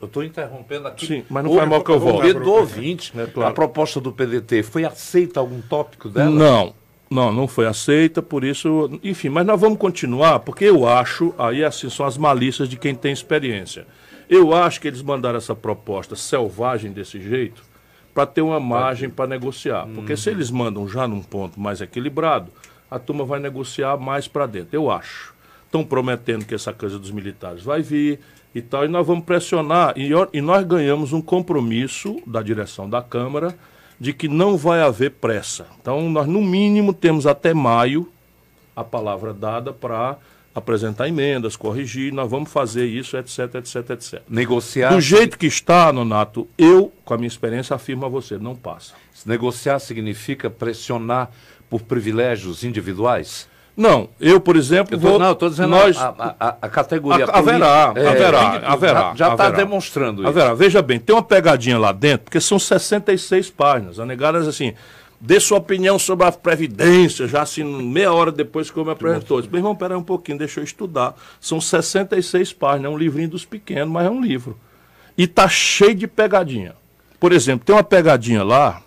eu estou interrompendo aqui.
Sim, mas não faz mal que eu volto.
Do ouvinte, claro. A proposta do PDT, foi aceita algum tópico dela?
Não foi aceita, por isso, enfim, mas nós vamos continuar, porque eu acho, aí assim são as malícias de quem tem experiência. Eu acho que eles mandaram essa proposta selvagem desse jeito para ter uma margem para negociar, porque se eles mandam já num ponto mais equilibrado, a turma vai negociar mais para dentro, eu acho. Estão prometendo que essa coisa dos militares vai vir e tal, e nós vamos pressionar, e nós ganhamos um compromisso da direção da Câmara de que não vai haver pressa. Então, nós, no mínimo, temos até maio a palavra dada para apresentar emendas, corrigir, nós vamos fazer isso, etc, etc, etc.
Negociar...
Do jeito que está, Nonato, eu, com a minha experiência, afirmo a você, não passa.
Negociar significa pressionar por privilégios individuais?
Não, eu, por exemplo,
estou dizendo a categoria
haverá.
Já está demonstrando isso.
Haverá. Veja bem, tem uma pegadinha lá dentro, porque são 66 páginas. A negada diz assim, dê sua opinião sobre a Previdência, já assim, meia hora depois que eu me apresentou. Eu disse, meu irmão, peraí um pouquinho, deixa eu estudar. São 66 páginas, é um livrinho dos pequenos, mas é um livro. E está cheio de pegadinha. Por exemplo, tem uma pegadinha lá,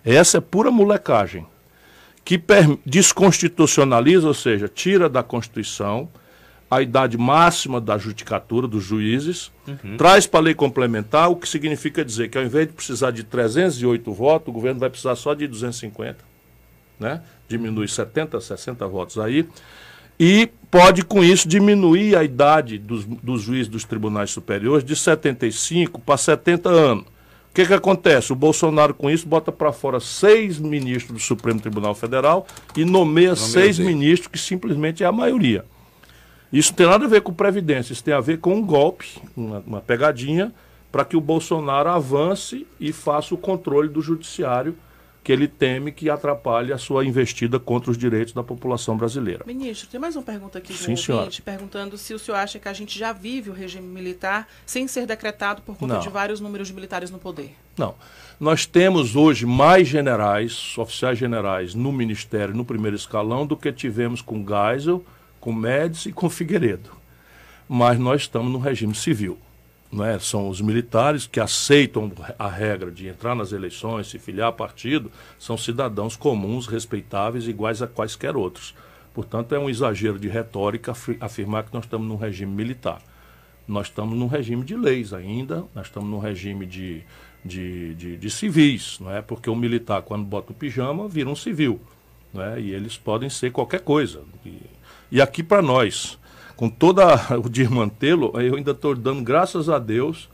essa é pura molecagem, que desconstitucionaliza, ou seja, tira da Constituição a idade máxima da judicatura dos juízes, traz para a lei complementar, o que significa dizer que ao invés de precisar de 308 votos, o governo vai precisar só de 250, né? Diminui 70, 60 votos aí, e pode com isso diminuir a idade dos juízes dos tribunais superiores de 75 para 70 anos. O que acontece? O Bolsonaro, com isso, bota para fora 6 ministros do Supremo Tribunal Federal e nomeia 6 ministros, que simplesmente é a maioria. Isso não tem nada a ver com Previdência, isso tem a ver com um golpe, uma pegadinha, para que o Bolsonaro avance e faça o controle do judiciário, que ele teme que atrapalhe a sua investida contra os direitos da população brasileira.
Ministro, tem mais uma pergunta aqui de um ouvinte, perguntando se o senhor acha que a gente já vive o regime militar sem ser decretado por conta de vários números de militares no poder.
Não. Nós temos hoje mais generais, oficiais generais, no Ministério, no primeiro escalão, do que tivemos com Geisel, com Médici e com Figueiredo. Mas nós estamos no regime civil. Não é? São os militares que aceitam a regra de entrar nas eleições, se filiar a partido, são cidadãos comuns, respeitáveis, iguais a quaisquer outros. Portanto, é um exagero de retórica afirmar que nós estamos num regime militar. Nós estamos num regime de leis ainda, nós estamos num regime de civis, não é? Porque o militar, quando bota o pijama, vira um civil, não é? E eles podem ser qualquer coisa. E aqui para nós, com todo o desmantelo, eu ainda estou dando graças a Deus,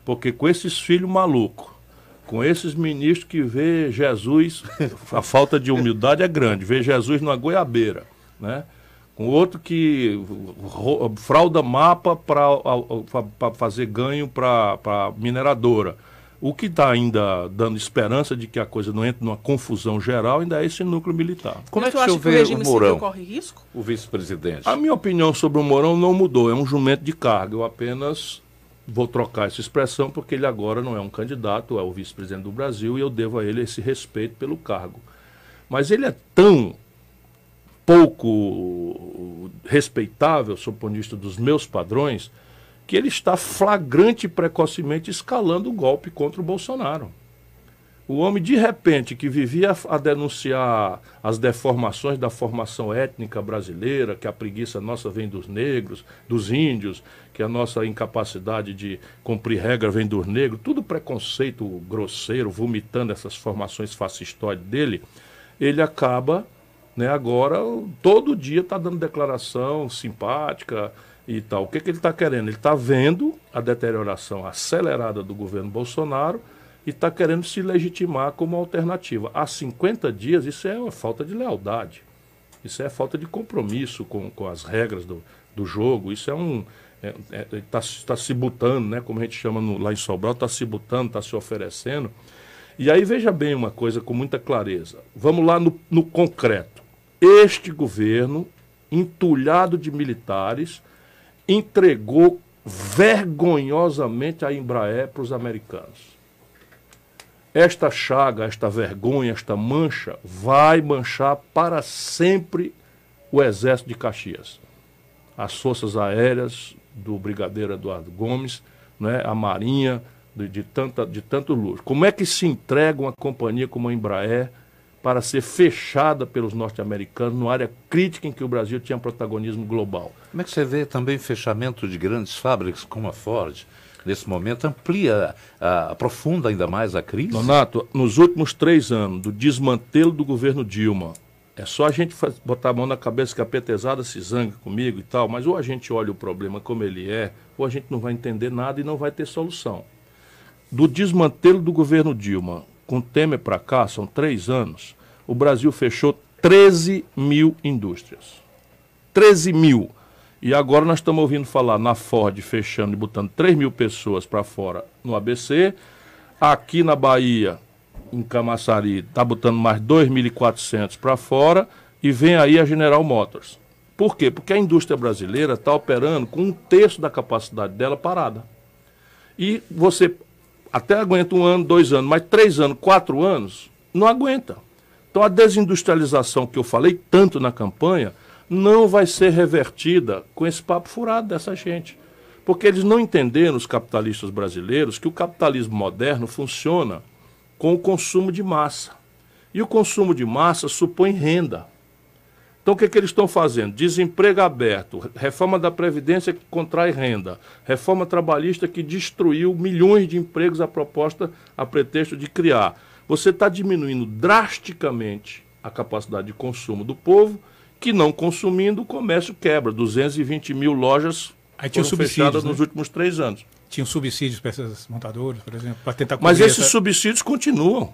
porque com esses filhos malucos, com esses ministros que vê Jesus, a falta de humildade é grande, vê Jesus numa goiabeira, né? Com outro que frauda mapa para fazer ganho para a mineradora. O que está ainda dando esperança de que a coisa não entre numa confusão geral ainda é esse núcleo militar.
Como é que o senhor vê o Mourão,
corre risco?
o vice-presidente?
A minha opinião sobre o Mourão não mudou, é um jumento de carga. Eu apenas vou trocar essa expressão porque ele agora não é um candidato, é o vice-presidente do Brasil e eu devo a ele esse respeito pelo cargo. Mas ele é tão pouco respeitável, sob o ponto de vista dos meus padrões, que ele está flagrante e precocemente escalando o golpe contra o Bolsonaro. O homem, de repente, que vivia a denunciar as deformações da formação étnica brasileira, que a preguiça nossa vem dos negros, dos índios, que a nossa incapacidade de cumprir regra vem dos negros, tudo preconceito grosseiro, vomitando essas formações fascistoides dele, ele acaba, né, agora, todo dia está dando declaração simpática e tal. O que ele está querendo? Ele está vendo a deterioração acelerada do governo Bolsonaro e está querendo se legitimar como alternativa. Há 50 dias, isso é uma falta de lealdade. Isso é falta de compromisso com as regras do jogo. Isso é um... Está se botando, né, como a gente chama lá em Sobral, está se botando, está se oferecendo. E aí veja bem uma coisa com muita clareza. Vamos lá no concreto. Este governo, entulhado de militares, entregou vergonhosamente a Embraer para os americanos. Esta chaga, esta vergonha, esta mancha vai manchar para sempre o Exército de Caxias. As forças aéreas do brigadeiro Eduardo Gomes, né, a Marinha, de tanto luxo. Como é que se entrega uma companhia como a Embraer para ser fechada pelos norte-americanos numa área crítica em que o Brasil tinha protagonismo global?
Como é que você vê também fechamento de grandes fábricas como a Ford? Nesse momento aprofunda ainda mais a crise?
Donato, nos últimos 3 anos do desmantelo do governo Dilma, é só a gente botar a mão na cabeça que a petezada se zanga comigo e tal, mas ou a gente olha o problema como ele é, ou a gente não vai entender nada e não vai ter solução. Do desmantelo do governo Dilma, com Temer para cá, são 3 anos, o Brasil fechou 13 mil indústrias. 13 mil. E agora nós estamos ouvindo falar na Ford fechando e botando 3 mil pessoas para fora no ABC. Aqui na Bahia, em Camaçari, está botando mais 2.400 para fora. E vem aí a General Motors. Por quê? Porque a indústria brasileira está operando com 1/3 da capacidade dela parada. E você até aguenta 1 ano, 2 anos, mas 3 anos, 4 anos, não aguenta. Então a desindustrialização que eu falei tanto na campanha não vai ser revertida com esse papo furado dessa gente. Porque eles não entenderam, os capitalistas brasileiros, que o capitalismo moderno funciona com o consumo de massa. E o consumo de massa supõe renda. Então o que eles estão fazendo? Desemprego aberto, reforma da Previdência que contrai renda, reforma trabalhista que destruiu milhões de empregos a pretexto de criar. Você está diminuindo drasticamente a capacidade de consumo do povo, que não consumindo, o comércio quebra. 220 mil lojas foram fechadas nos últimos 3 anos.
tinham subsídios para essas montadoras, por exemplo, para tentar
Mas
cobrir
esses subsídios continuam.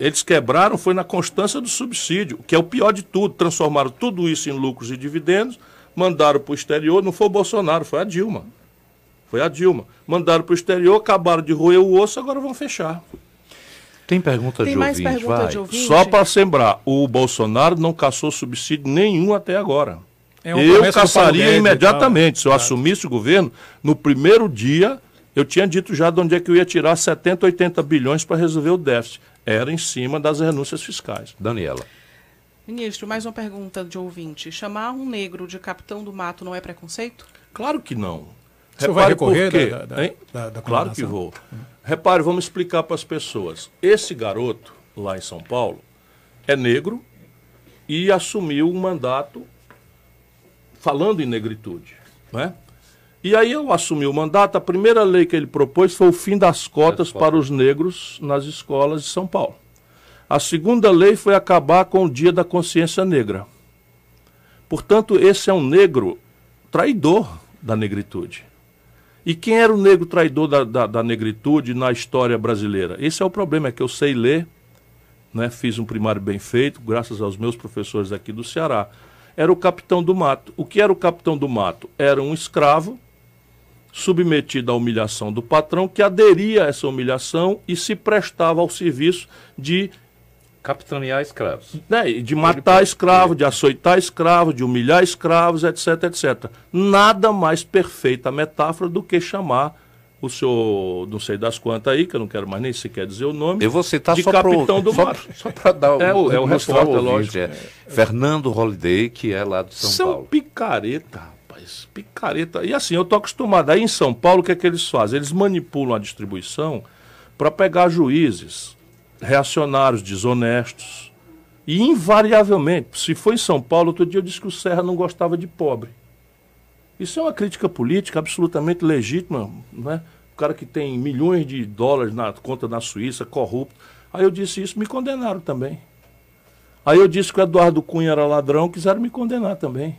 Eles quebraram, foi na constância do subsídio, que é o pior de tudo. Transformaram tudo isso em lucros e dividendos, mandaram para o exterior, não foi o Bolsonaro, foi a Dilma. Mandaram para o exterior, acabaram de roer o osso, agora vão fechar.
Tem pergunta de
mais
ouvinte,
pergunta
vai.
de ouvinte?
Só para sembrar, o Bolsonaro não caçou subsídio nenhum até agora.
É
Eu
promessa do
caçaria
Paulo Guedes
imediatamente.
e tal.
Se eu assumisse o governo, no primeiro dia, eu tinha dito já de onde é que eu ia tirar 70, 80 bilhões para resolver o déficit. Era em cima das renúncias fiscais.
Daniela.
Ministro, mais uma pergunta de ouvinte. Chamar um negro de capitão do mato não é preconceito?
Claro que não.
O senhor vai
Repare
recorrer
por quê,
da
Claro que
condenação?
vou. Repare, vamos explicar para as pessoas. Esse garoto, lá em São Paulo, é negro e assumiu um mandato falando em negritude, né? E aí eu assumi o mandato, a primeira lei que ele propôs foi o fim das cotas para os negros nas escolas de São Paulo. A segunda lei foi acabar com o Dia da Consciência Negra. Portanto, esse é um negro traidor da negritude. E quem era o negro traidor da negritude na história brasileira? Esse é o problema, é que eu sei ler, né? Fiz um primário bem feito, graças aos meus professores aqui do Ceará. Era o capitão do mato. O que era o capitão do mato? Era um escravo submetido à humilhação do patrão, que aderia a essa humilhação e se prestava ao serviço de
Capitanear escravos.
né, de matar escravo, de açoitar escravo, de humilhar escravos, etc, etc. Nada mais perfeita metáfora do que chamar o senhor, não sei das quantas aí, que eu não quero mais nem sequer dizer o nome,
Eu vou citar
de
só
capitão do mato.
Só para dar
o
mostrar
repórter,
ao ouvinte,
lógico.
Fernando Holliday, que é lá de São
São
Paulo.
picareta, rapaz, picareta. E assim, eu tô acostumado. Aí em São Paulo, o que é que eles fazem? Eles manipulam a distribuição para pegar juízes reacionários, desonestos. E invariavelmente, se for em São Paulo, outro dia eu disse que o Serra não gostava de pobre. Isso é uma crítica política absolutamente legítima, né? O cara que tem milhões de dólares na conta na Suíça, corrupto. Aí eu disse isso, me condenaram também. Aí eu disse que o Eduardo Cunha era ladrão, quiseram me condenar também.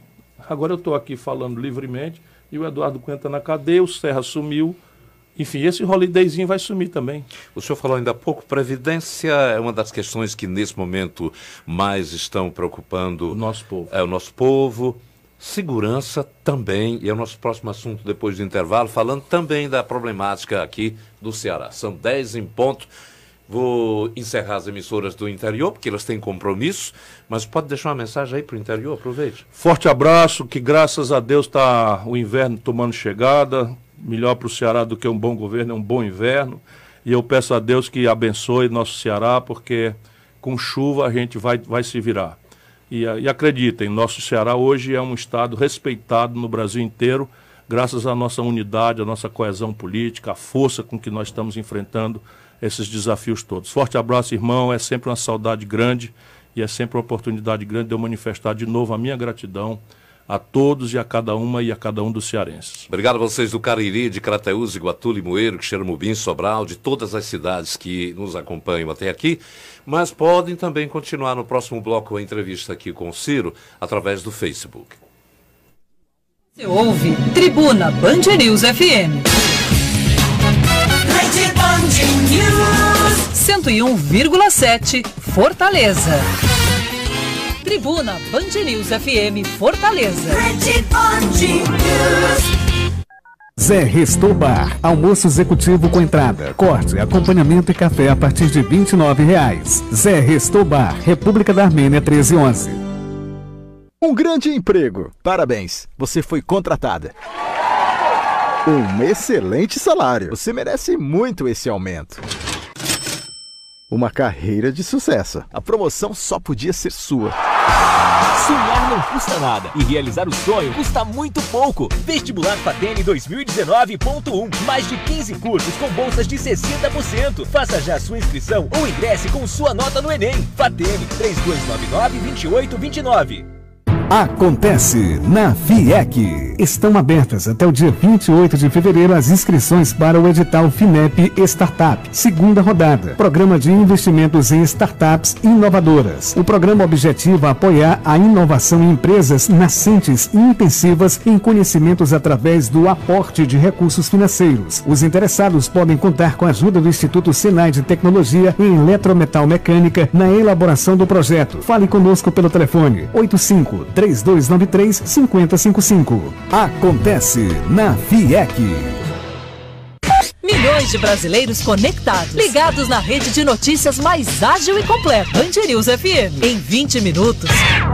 Agora eu estou aqui falando livremente e o Eduardo Cunha está na cadeia, o Serra sumiu. Enfim, esse holidayzinho vai sumir também.
O senhor falou ainda há pouco, previdência é uma das questões que nesse momento mais estão preocupando
O nosso povo.
o nosso povo. Segurança também, e é o nosso próximo assunto depois do intervalo, falando também da problemática aqui do Ceará. São 10 em ponto. Vou encerrar as emissoras do interior, porque elas têm compromisso, mas pode deixar uma mensagem aí para o interior, aproveite.
Forte abraço, que graças a Deus está o inverno tomando chegada. Melhor para o Ceará do que um bom governo é um bom inverno. E eu peço a Deus que abençoe nosso Ceará, porque com chuva a gente vai se virar. E acreditem, nosso Ceará hoje é um estado respeitado no Brasil inteiro, graças à nossa unidade, à nossa coesão política, à força com que nós estamos enfrentando esses desafios todos. Forte abraço, irmão, é sempre uma saudade grande e é sempre uma oportunidade grande de eu manifestar de novo a minha gratidão a todos e a cada uma e a cada um dos cearenses.
Obrigado a vocês do Cariri, de Crateús, Iguatu, Limoeiro, Xeramubim, Sobral, de todas as cidades que nos acompanham até aqui, mas podem também continuar no próximo bloco a entrevista aqui com o Ciro, através do Facebook.
Você ouve Tribuna Band News FM.
Rede Band News
101,7 Fortaleza. Tribuna Band News FM Fortaleza.
Rede Band News.
Zé Restou Bar. Almoço executivo com entrada, corte, acompanhamento e café a partir de R$ 29,00. Zé Restou Bar, República da Armênia 1311.
Um grande emprego. Parabéns, você foi contratada. Um excelente salário. Você merece muito esse aumento. Uma carreira de sucesso. A promoção só podia ser sua.
Sonhar não custa nada e realizar o sonho custa muito pouco. Vestibular Fatene 2019.1. Mais de 15 cursos com bolsas de 60%. Faça já sua inscrição ou ingresse com sua nota no Enem. Fatene 3299-2829.
Acontece na FIEC. Estão abertas até o dia 28 de fevereiro as inscrições para o edital FINEP Startup, segunda rodada. Programa de investimentos em startups inovadoras. O programa objetiva apoiar a inovação em empresas nascentes e intensivas em conhecimentos através do aporte de recursos financeiros. Os interessados podem contar com a ajuda do Instituto Senai de Tecnologia em Eletrometal Mecânica na elaboração do projeto. Fale conosco pelo telefone 85-3293-5055. Acontece na FIEC.
Milhões de brasileiros conectados, ligados na rede de notícias mais ágil e completa. Band News FM. Em 20 minutos,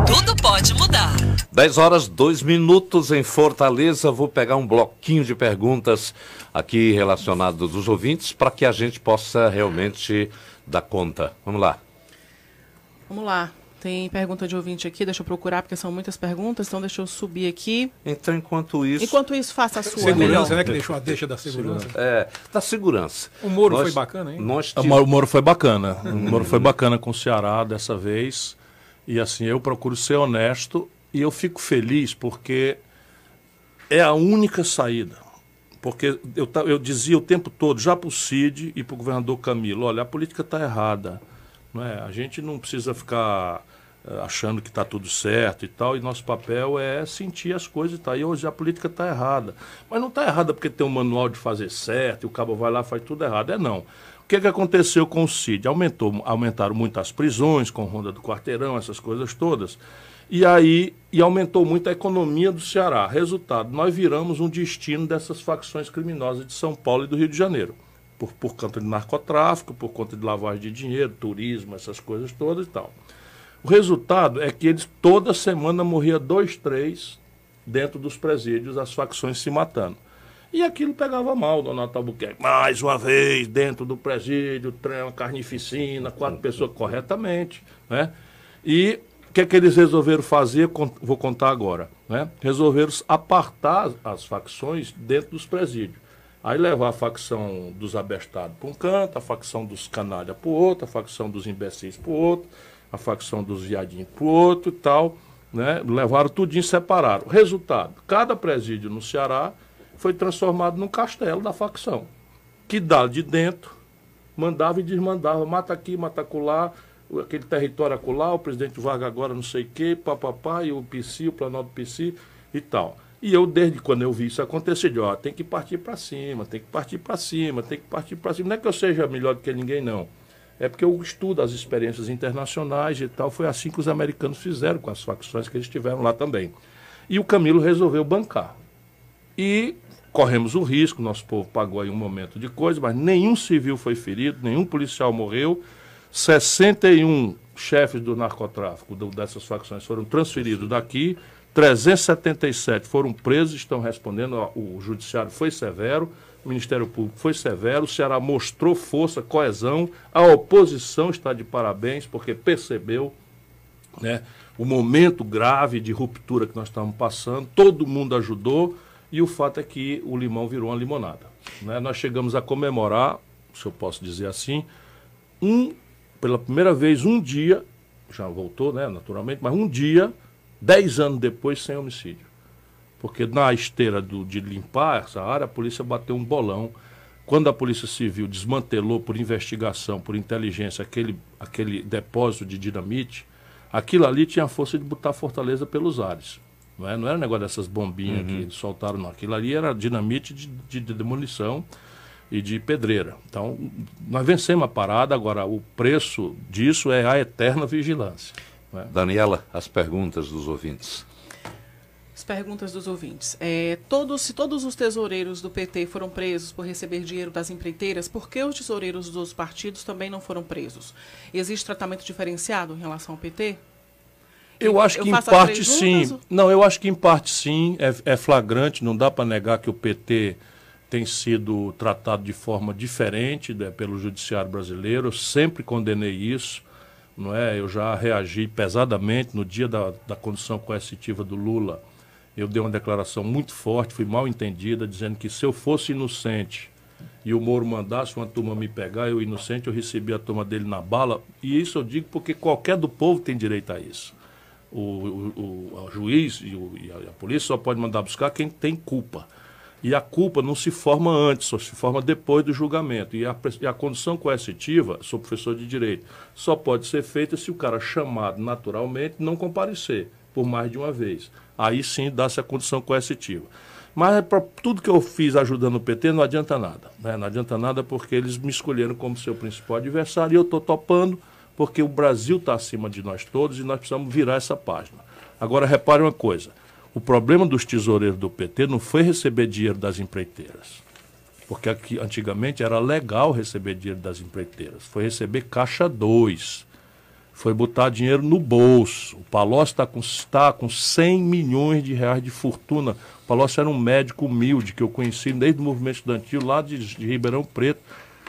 tudo pode mudar.
10 horas, 2 minutos em Fortaleza. Vou pegar um bloquinho de perguntas aqui relacionado dos ouvintes para que a gente possa realmente dar conta. Vamos lá.
Vamos lá. Tem pergunta de ouvinte aqui, deixa eu procurar, porque são muitas perguntas, então deixa eu subir aqui.
Então, enquanto isso,
faça a sua.
Segurança, né? Que deixou a deixa da segurança.
Da segurança.
O Moro foi bacana, hein?
O Moro foi bacana. O Moro foi bacana com o Ceará dessa vez. E assim, eu procuro ser honesto e eu fico feliz porque é a única saída. Porque eu dizia o tempo todo, já para o Cid e para o governador Camilo, olha, a política está errada. Não é? A gente não precisa ficar achando que está tudo certo e tal, e nosso papel é sentir as coisas e tal. E hoje a política está errada. Mas não está errada porque tem um manual de fazer certo, e o cabo vai lá e faz tudo errado. Não. O que aconteceu com o Cid? Aumentaram muito as prisões, com Ronda do Quarteirão, essas coisas todas. E aumentou muito a economia do Ceará. Resultado, nós viramos um destino dessas facções criminosas de São Paulo e do Rio de Janeiro. Por conta de narcotráfico, por conta de lavagem de dinheiro, turismo, essas coisas todas e tal. O resultado é que eles toda semana morriam 2, 3 dentro dos presídios, as facções se matando. E aquilo pegava mal, Donato Albuquerque. Mais uma vez, dentro do presídio, uma carnificina, 4 pessoas corretamente. Né? E o que eles resolveram fazer? Vou contar agora. Né? Resolveram apartar as facções dentro dos presídios. Aí levar a facção dos abestados para um canto, a facção dos canalhas para o outro, a facção dos imbecis para o outro, a facção dos viadinhos para o outro e tal. Né? Levaram tudinho separado. Resultado, cada presídio no Ceará foi transformado num castelo da facção, que dá de dentro, mandava e desmandava, mata aqui, mata acolá, aquele território acolá, o presidente Vargas agora não sei o quê, papapá, e o PC, o Planalto PC e tal. E eu, desde quando eu vi isso acontecer, tem que partir para cima, tem que partir para cima, tem que partir para cima. Não é que eu seja melhor do que ninguém, não. É porque eu estudo as experiências internacionais e tal. Foi assim que os americanos fizeram com as facções que eles tiveram lá também. E o Camilo resolveu bancar. E corremos o risco, nosso povo pagou aí um momento de coisa, mas nenhum civil foi ferido, nenhum policial morreu. 61 chefes do narcotráfico dessas facções foram transferidos daqui. 377 foram presos, estão respondendo, o judiciário foi severo, o Ministério Público foi severo, o Ceará mostrou força, coesão, a oposição está de parabéns, porque percebeu, né, o momento grave de ruptura que nós estamos passando, todo mundo ajudou, e o fato é que o limão virou uma limonada. Né? Nós chegamos a comemorar, se eu posso dizer assim, pela primeira vez um dia, já voltou, né, naturalmente, mas um dia, 10 anos depois, sem homicídio. Porque na esteira de limpar essa área, a polícia bateu um bolão. Quando a Polícia Civil desmantelou por investigação, por inteligência, aquele depósito de dinamite, aquilo ali tinha a força de botar Fortaleza pelos ares. Não era negócio dessas bombinhas que eles soltaram, não. Aquilo ali era dinamite de demolição e de pedreira. Então, nós vencemos a parada, agora o preço disso é a eterna vigilância.
Daniela, as perguntas dos ouvintes.
As perguntas dos ouvintes. Se todos os tesoureiros do PT foram presos por receber dinheiro das empreiteiras, por que os tesoureiros dos partidos também não foram presos? Existe tratamento diferenciado em relação ao PT?
Eu acho que em parte sim. Não, eu acho que em parte sim, é flagrante, não dá para negar que o PT tem sido tratado de forma diferente pelo judiciário brasileiro, eu sempre condenei isso. Não é? Eu já reagi pesadamente no dia da condição coercitiva do Lula. Eu dei uma declaração muito forte, fui mal entendida, dizendo que se eu fosse inocente e o Moro mandasse uma turma me pegar, eu inocente, eu recebia a turma dele na bala. E isso eu digo porque qualquer do povo tem direito a isso. O juiz e a polícia só pode mandar buscar quem tem culpa. E a culpa não se forma antes, só se forma depois do julgamento. E a condução coercitiva, sou professor de direito, só pode ser feita se o cara chamado naturalmente não comparecer por mais de uma vez. Aí sim dá-se a condução coercitiva. Mas para tudo que eu fiz ajudando o PT não adianta nada. Né? Não adianta nada porque eles me escolheram como seu principal adversário e eu estou topando porque o Brasil está acima de nós todos e nós precisamos virar essa página. Agora, repare uma coisa. O problema dos tesoureiros do PT não foi receber dinheiro das empreiteiras. Porque aqui, antigamente era legal receber dinheiro das empreiteiras. Foi receber caixa 2. Foi botar dinheiro no bolso. O Palocci está com 100 milhões de reais de fortuna. O Palocci era um médico humilde que eu conheci desde o movimento estudantil lá de Ribeirão Preto.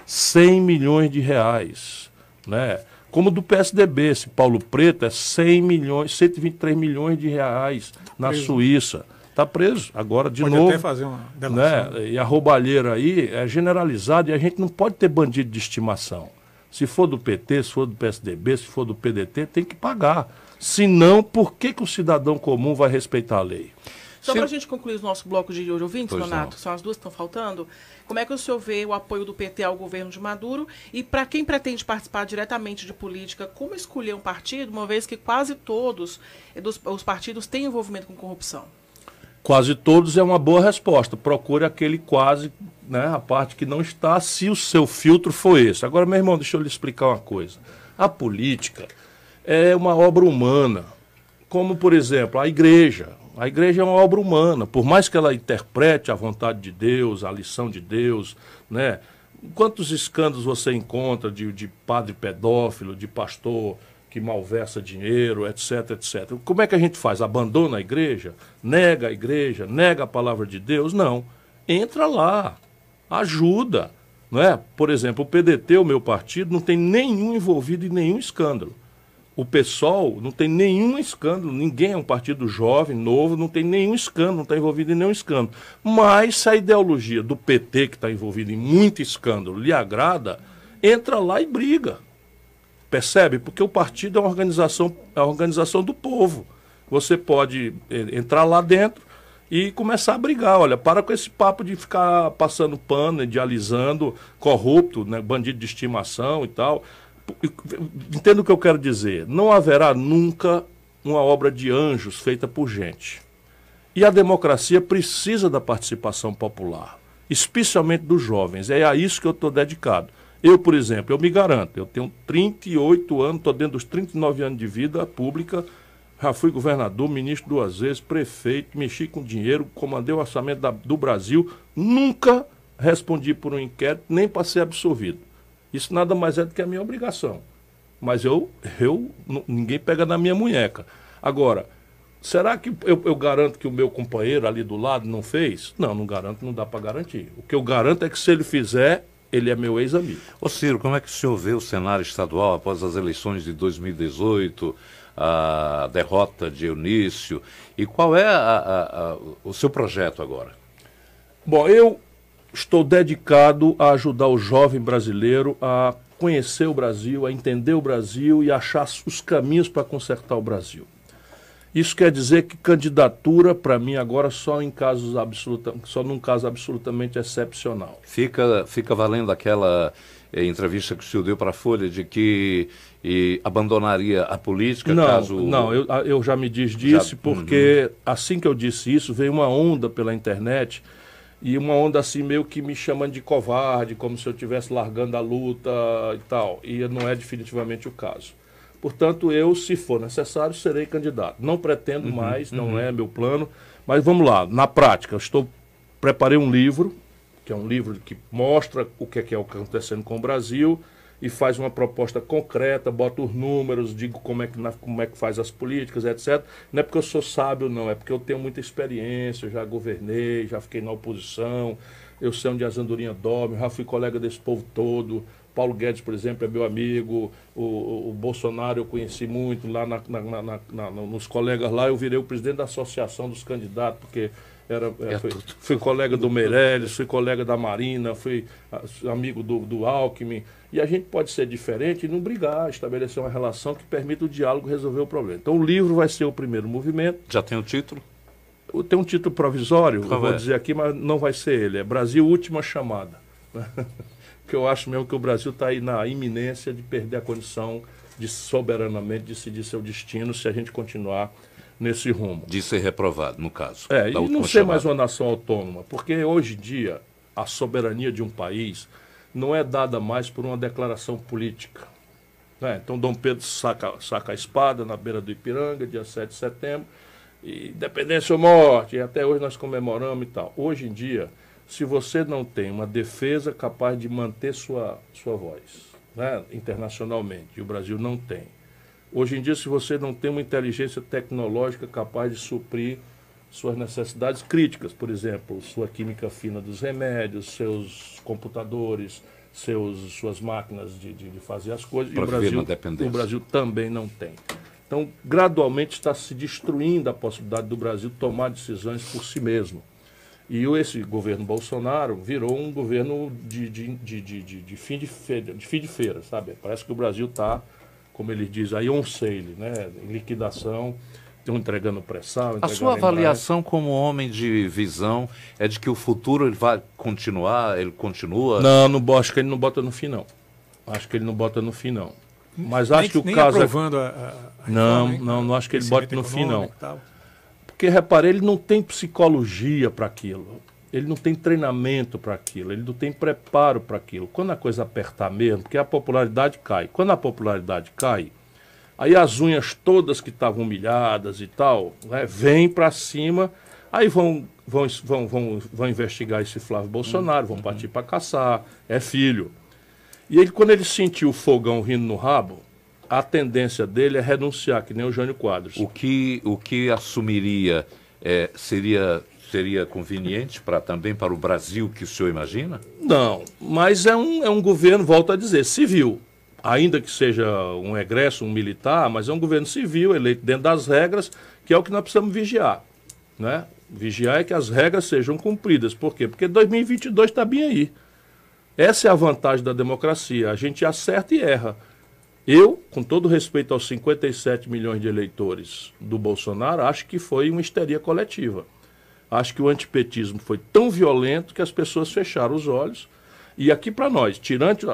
100 milhões de reais. Né? Como do PSDB, esse Paulo Preto é 100 milhões, 123 milhões de reais na Suíça. Está preso agora de novo. Pode até
fazer uma delação.
Né? E a roubalheira aí é generalizada e a gente não pode ter bandido de estimação. Se for do PT, se for do PSDB, se for do PDT, tem que pagar. Se não, por que o cidadão comum vai respeitar a lei?
Só para a gente concluir o nosso bloco de ouvintes, Donato, são as duas que estão faltando. Como é que o senhor vê o apoio do PT ao governo de Maduro? E para quem pretende participar diretamente de política, como escolher um partido, uma vez que quase todos os partidos têm envolvimento com corrupção?
Quase todos é uma boa resposta. Procure aquele quase, né, a parte que não está, se o seu filtro for esse. Agora, meu irmão, deixa eu lhe explicar uma coisa. A política é uma obra humana, como, por exemplo, a igreja. A igreja é uma obra humana, por mais que ela interprete a vontade de Deus, a lição de Deus, né? Quantos escândalos você encontra de padre pedófilo, de pastor que malversa dinheiro, etc, etc. Como é que a gente faz? Abandona a igreja? Nega a igreja? Nega a palavra de Deus? Não. Entra lá, ajuda. Não é? Por exemplo, o PDT, o meu partido, não tem nenhum envolvido em nenhum escândalo. O PSOL não tem nenhum escândalo, ninguém é um partido jovem, novo, não tem nenhum escândalo, não está envolvido em nenhum escândalo. Mas se a ideologia do PT, que está envolvida em muito escândalo, lhe agrada, entra lá e briga. Percebe? Porque o partido é uma organização do povo. Você pode entrar lá dentro e começar a brigar. Olha, para com esse papo de ficar passando pano, idealizando corrupto, né, bandido de estimação e tal. Entendo o que eu quero dizer. Não haverá nunca uma obra de anjos feita por gente. E a democracia precisa da participação popular, especialmente dos jovens. É a isso que eu estou dedicado. Eu, por exemplo, eu me garanto, eu tenho 38 anos, estou dentro dos 39 anos de vida pública, já fui governador, ministro 2 vezes, prefeito, mexi com dinheiro, comandei o orçamento do Brasil, nunca respondi por um inquérito, nem para ser absolvido. Isso nada mais é do que a minha obrigação. Mas ninguém pega na minha munheca. Agora, será que eu garanto que o meu companheiro ali do lado não fez? Não, não garanto, não dá para garantir. O que eu garanto é que se ele fizer, ele é meu ex-amigo.
Ô Ciro, como é que o senhor vê o cenário estadual após as eleições de 2018, a derrota de Eunício? E qual é o seu projeto agora?
Bom, eu estou dedicado a ajudar o jovem brasileiro a conhecer o Brasil, a entender o Brasil e achar os caminhos para consertar o Brasil. Isso quer dizer que candidatura, para mim, agora só num caso absolutamente excepcional.
Fica valendo aquela entrevista que o senhor deu para a Folha de que abandonaria a política caso...
Não, eu já me disse porque assim que eu disse isso, veio uma onda pela internet e uma onda assim meio que me chamando de covarde, como se eu estivesse largando a luta e tal. E não é definitivamente o caso. Portanto, eu, se for necessário, serei candidato. Não pretendo mais, não é meu plano. Mas vamos lá, na prática, preparei um livro, que é um livro que mostra o que é acontecendo com o Brasil e faz uma proposta concreta, bota os números, digo como é que faz as políticas, etc. Não é porque eu sou sábio, não, é porque eu tenho muita experiência, eu já governei, já fiquei na oposição, eu sei onde as andorinhas dormem, já fui colega desse povo todo, Paulo Guedes, por exemplo, é meu amigo, o Bolsonaro eu conheci muito, lá nos colegas lá, eu virei o presidente da associação dos candidatos, porque fui colega do Meirelles, fui colega da Marina, fui amigo do Alckmin, e a gente pode ser diferente e não brigar, estabelecer uma relação que permita o diálogo resolver o problema. Então o livro vai ser o primeiro movimento.
Já tem o título?
Tem um título provisório, eu vou dizer aqui, mas não vai ser ele, é Brasil Última Chamada. Porque eu acho mesmo que o Brasil está aí na iminência de perder a condição de soberanamente decidir seu destino se a gente continuar nesse rumo.
De ser reprovado, no caso.
E não ser mais uma nação autônoma, porque hoje em dia a soberania de um país não é dada mais por uma declaração política. Então Dom Pedro saca a espada na beira do Ipiranga, dia 7 de setembro, e independência ou morte, e até hoje nós comemoramos e tal. Hoje em dia, se você não tem uma defesa capaz de manter sua voz, internacionalmente, e o Brasil não tem. Hoje em dia, se você não tem uma inteligência tecnológica capaz de suprir suas necessidades críticas, por exemplo, sua química fina dos remédios, seus computadores, suas máquinas de fazer as coisas, e o Brasil também não tem. Então, gradualmente está se destruindo a possibilidade do Brasil tomar decisões por si mesmo. E esse governo Bolsonaro virou um governo de fim de feira, sabe? Parece que o Brasil está, como ele diz aí, on sale, né? Em liquidação, estão entregando pré-sal.
A sua avaliação como homem de visão é de que o futuro ele vai continuar, ele continua?
Não, acho que ele não bota no fim, não. Acho que ele não bota no fim, não. Mas acho que o caso...
aprovando
não acho que ele bota no fim, não. Porque, repare, ele não tem psicologia para aquilo, ele não tem treinamento para aquilo, ele não tem preparo para aquilo. Quando a coisa apertar mesmo, porque a popularidade cai. Quando a popularidade cai, aí as unhas todas que estavam humilhadas e tal, vêm para cima, aí vão investigar esse Flávio Bolsonaro, vão partir para caçar, é filho. E ele, quando ele sentiu o fogão rindo no rabo, a tendência dele é renunciar, que nem o Jânio Quadros.
O que assumiria seria conveniente também para o Brasil que o senhor imagina?
Não, mas é um governo, volto a dizer, civil. Ainda que seja um egresso, um militar, mas é um governo civil, eleito dentro das regras, que é o que nós precisamos vigiar. Né? Vigiar é que as regras sejam cumpridas. Por quê? Porque 2022 está bem aí. Essa é a vantagem da democracia. A gente acerta e erra. Eu, com todo respeito aos 57 milhões de eleitores do Bolsonaro, acho que foi uma histeria coletiva. Acho que o antipetismo foi tão violento que as pessoas fecharam os olhos. E aqui para nós, tirando,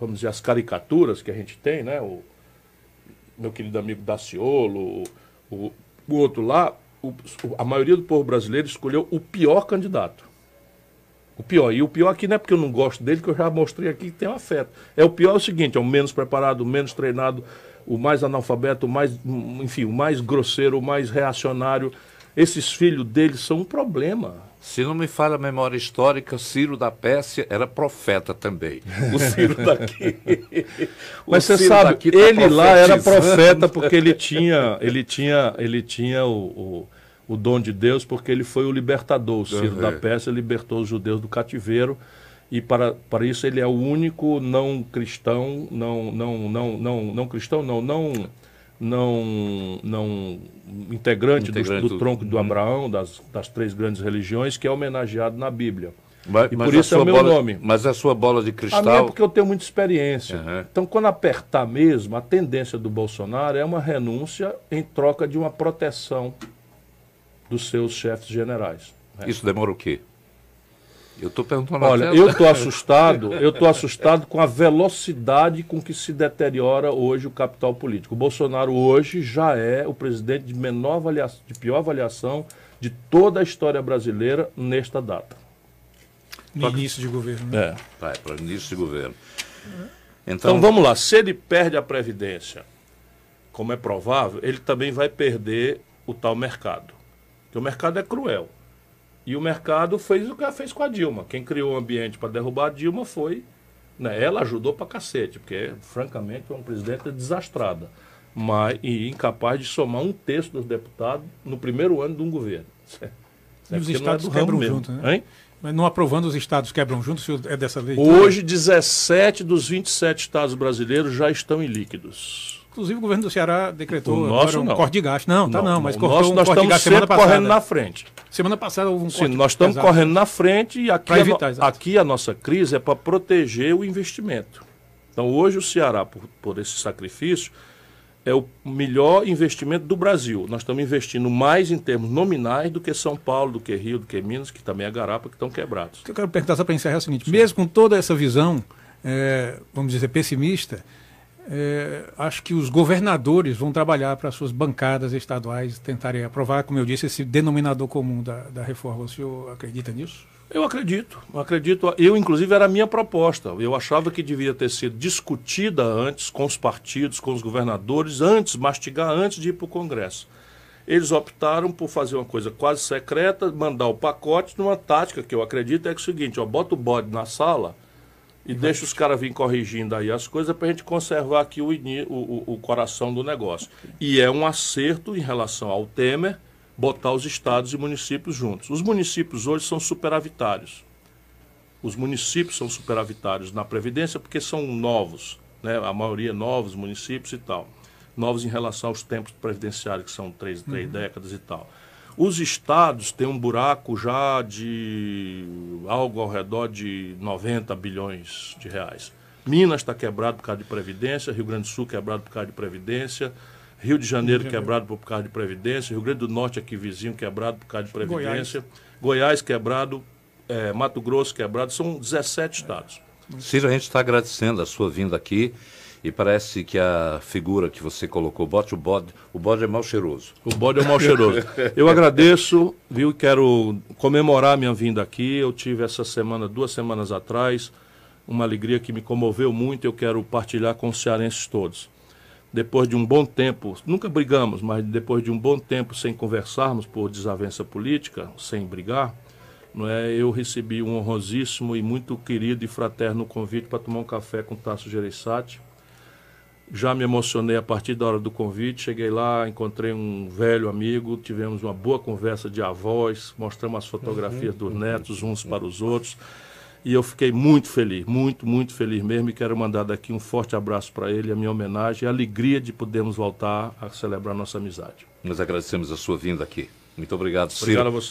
vamos dizer, as caricaturas que a gente tem, né? O meu querido amigo Daciolo, o outro lá, a maioria do povo brasileiro escolheu o pior candidato. O pior. E o pior aqui não é porque eu não gosto dele, que eu já mostrei aqui que tem um afeto. O pior é o seguinte, é o menos preparado, o menos treinado, o mais analfabeto, o mais grosseiro, o mais reacionário. Esses filhos dele são um problema.
Se não me falha a memória histórica, Ciro da Pérsia era profeta também. O Ciro daqui...
Mas você sabe, ele lá era profeta porque ele tinha o dom de Deus, porque ele foi o libertador. O Ciro da Pérsia libertou os judeus do cativeiro, e para isso ele é o único não cristão, integrante do tronco do Abraão, das três grandes religiões, que é homenageado na Bíblia. E por isso é o meu nome.
Mas a sua bola de cristal...
A minha é porque eu tenho muita experiência. Então, quando apertar mesmo, a tendência do Bolsonaro é uma renúncia em troca de uma proteção dos seus chefes generais.
Isso demora o quê? Eu estou perguntando...
Olha, eu estou assustado com a velocidade com que se deteriora hoje o capital político. O Bolsonaro hoje já é o presidente de pior avaliação de toda a história brasileira nesta data.
No início de governo. Né?
Para o início de governo.
Então vamos lá, se ele perde a Previdência, como é provável, ele também vai perder o tal mercado. Porque o mercado é cruel. E o mercado fez o que ela fez com a Dilma. Quem criou o ambiente para derrubar a Dilma foi... Né, ela ajudou pra cacete, porque, francamente, é uma presidenta desastrada. E incapaz de somar 1/3 dos deputados no primeiro ano de um governo.
E os estados quebram junto, né? Mas não aprovando, os estados quebram juntos, se é dessa lei?
Hoje, 17 dos 27 estados brasileiros já estão em líquidos.
Inclusive, o governo do Ceará decretou
agora
um corte de gasto. Não, mas
o
cortou
nosso,
um
nós
corte de
estamos
gasto semana
sempre
passada.
correndo na frente.
Semana passada houve um corte.
Sim, nós estamos correndo na frente e aqui a nossa crise é para proteger o investimento. Então, hoje o Ceará, por esse sacrifício, é o melhor investimento do Brasil. Nós estamos investindo mais em termos nominais do que São Paulo, do que Rio, do que Minas, que também é garapa, que estão quebrados.
O que eu quero perguntar só para encerrar é o seguinte, mesmo com toda essa visão, vamos dizer, pessimista, acho que os governadores vão trabalhar para as suas bancadas estaduais tentarem aprovar, como eu disse, esse denominador comum da reforma. O senhor acredita nisso?
Eu acredito. Eu, inclusive, era a minha proposta. Eu achava que devia ter sido discutida antes com os partidos, com os governadores, mastigar antes de ir para o Congresso. Eles optaram por fazer uma coisa quase secreta, mandar o pacote numa tática que eu acredito é o seguinte, bota o bode na sala e deixa os caras virem corrigindo aí as coisas para a gente conservar aqui o coração do negócio. E é um acerto em relação ao Temer, botar os estados e municípios juntos. Os municípios hoje são superavitários. Os municípios são superavitários na Previdência porque são novos, né? A maioria novos municípios e tal. Novos em relação aos tempos previdenciários, que são três décadas e tal. Os estados têm um buraco já de algo ao redor de 90 bilhões de reais. Minas está quebrado por causa de Previdência, Rio Grande do Sul quebrado por causa de Previdência, Rio de Janeiro quebrado por causa de Previdência, Rio Grande do Norte aqui vizinho quebrado por causa de Previdência, Goiás quebrado, Mato Grosso quebrado, são 17 estados.
Ciro, a gente está agradecendo a sua vinda aqui e parece que a figura que você colocou, bote o bode é mal cheiroso.
O bode é mal cheiroso. Eu agradeço, viu, quero comemorar a minha vinda aqui, eu tive essa semana, 2 semanas atrás, uma alegria que me comoveu muito, eu quero partilhar com os cearenses todos. Depois de um bom tempo, nunca brigamos, mas depois de um bom tempo sem conversarmos por desavença política, sem brigar, eu recebi um honrosíssimo e muito querido e fraterno convite para tomar um café com Tasso Gereissati. Já me emocionei a partir da hora do convite, cheguei lá, encontrei um velho amigo, tivemos uma boa conversa de avós, mostramos as fotografias dos netos uns para os outros. E eu fiquei muito feliz, muito feliz mesmo, e quero mandar daqui um forte abraço para ele, a minha homenagem, a alegria de podermos voltar a celebrar nossa amizade.
Nós agradecemos a sua vinda aqui. Muito obrigado, Ciro.
Obrigado a você.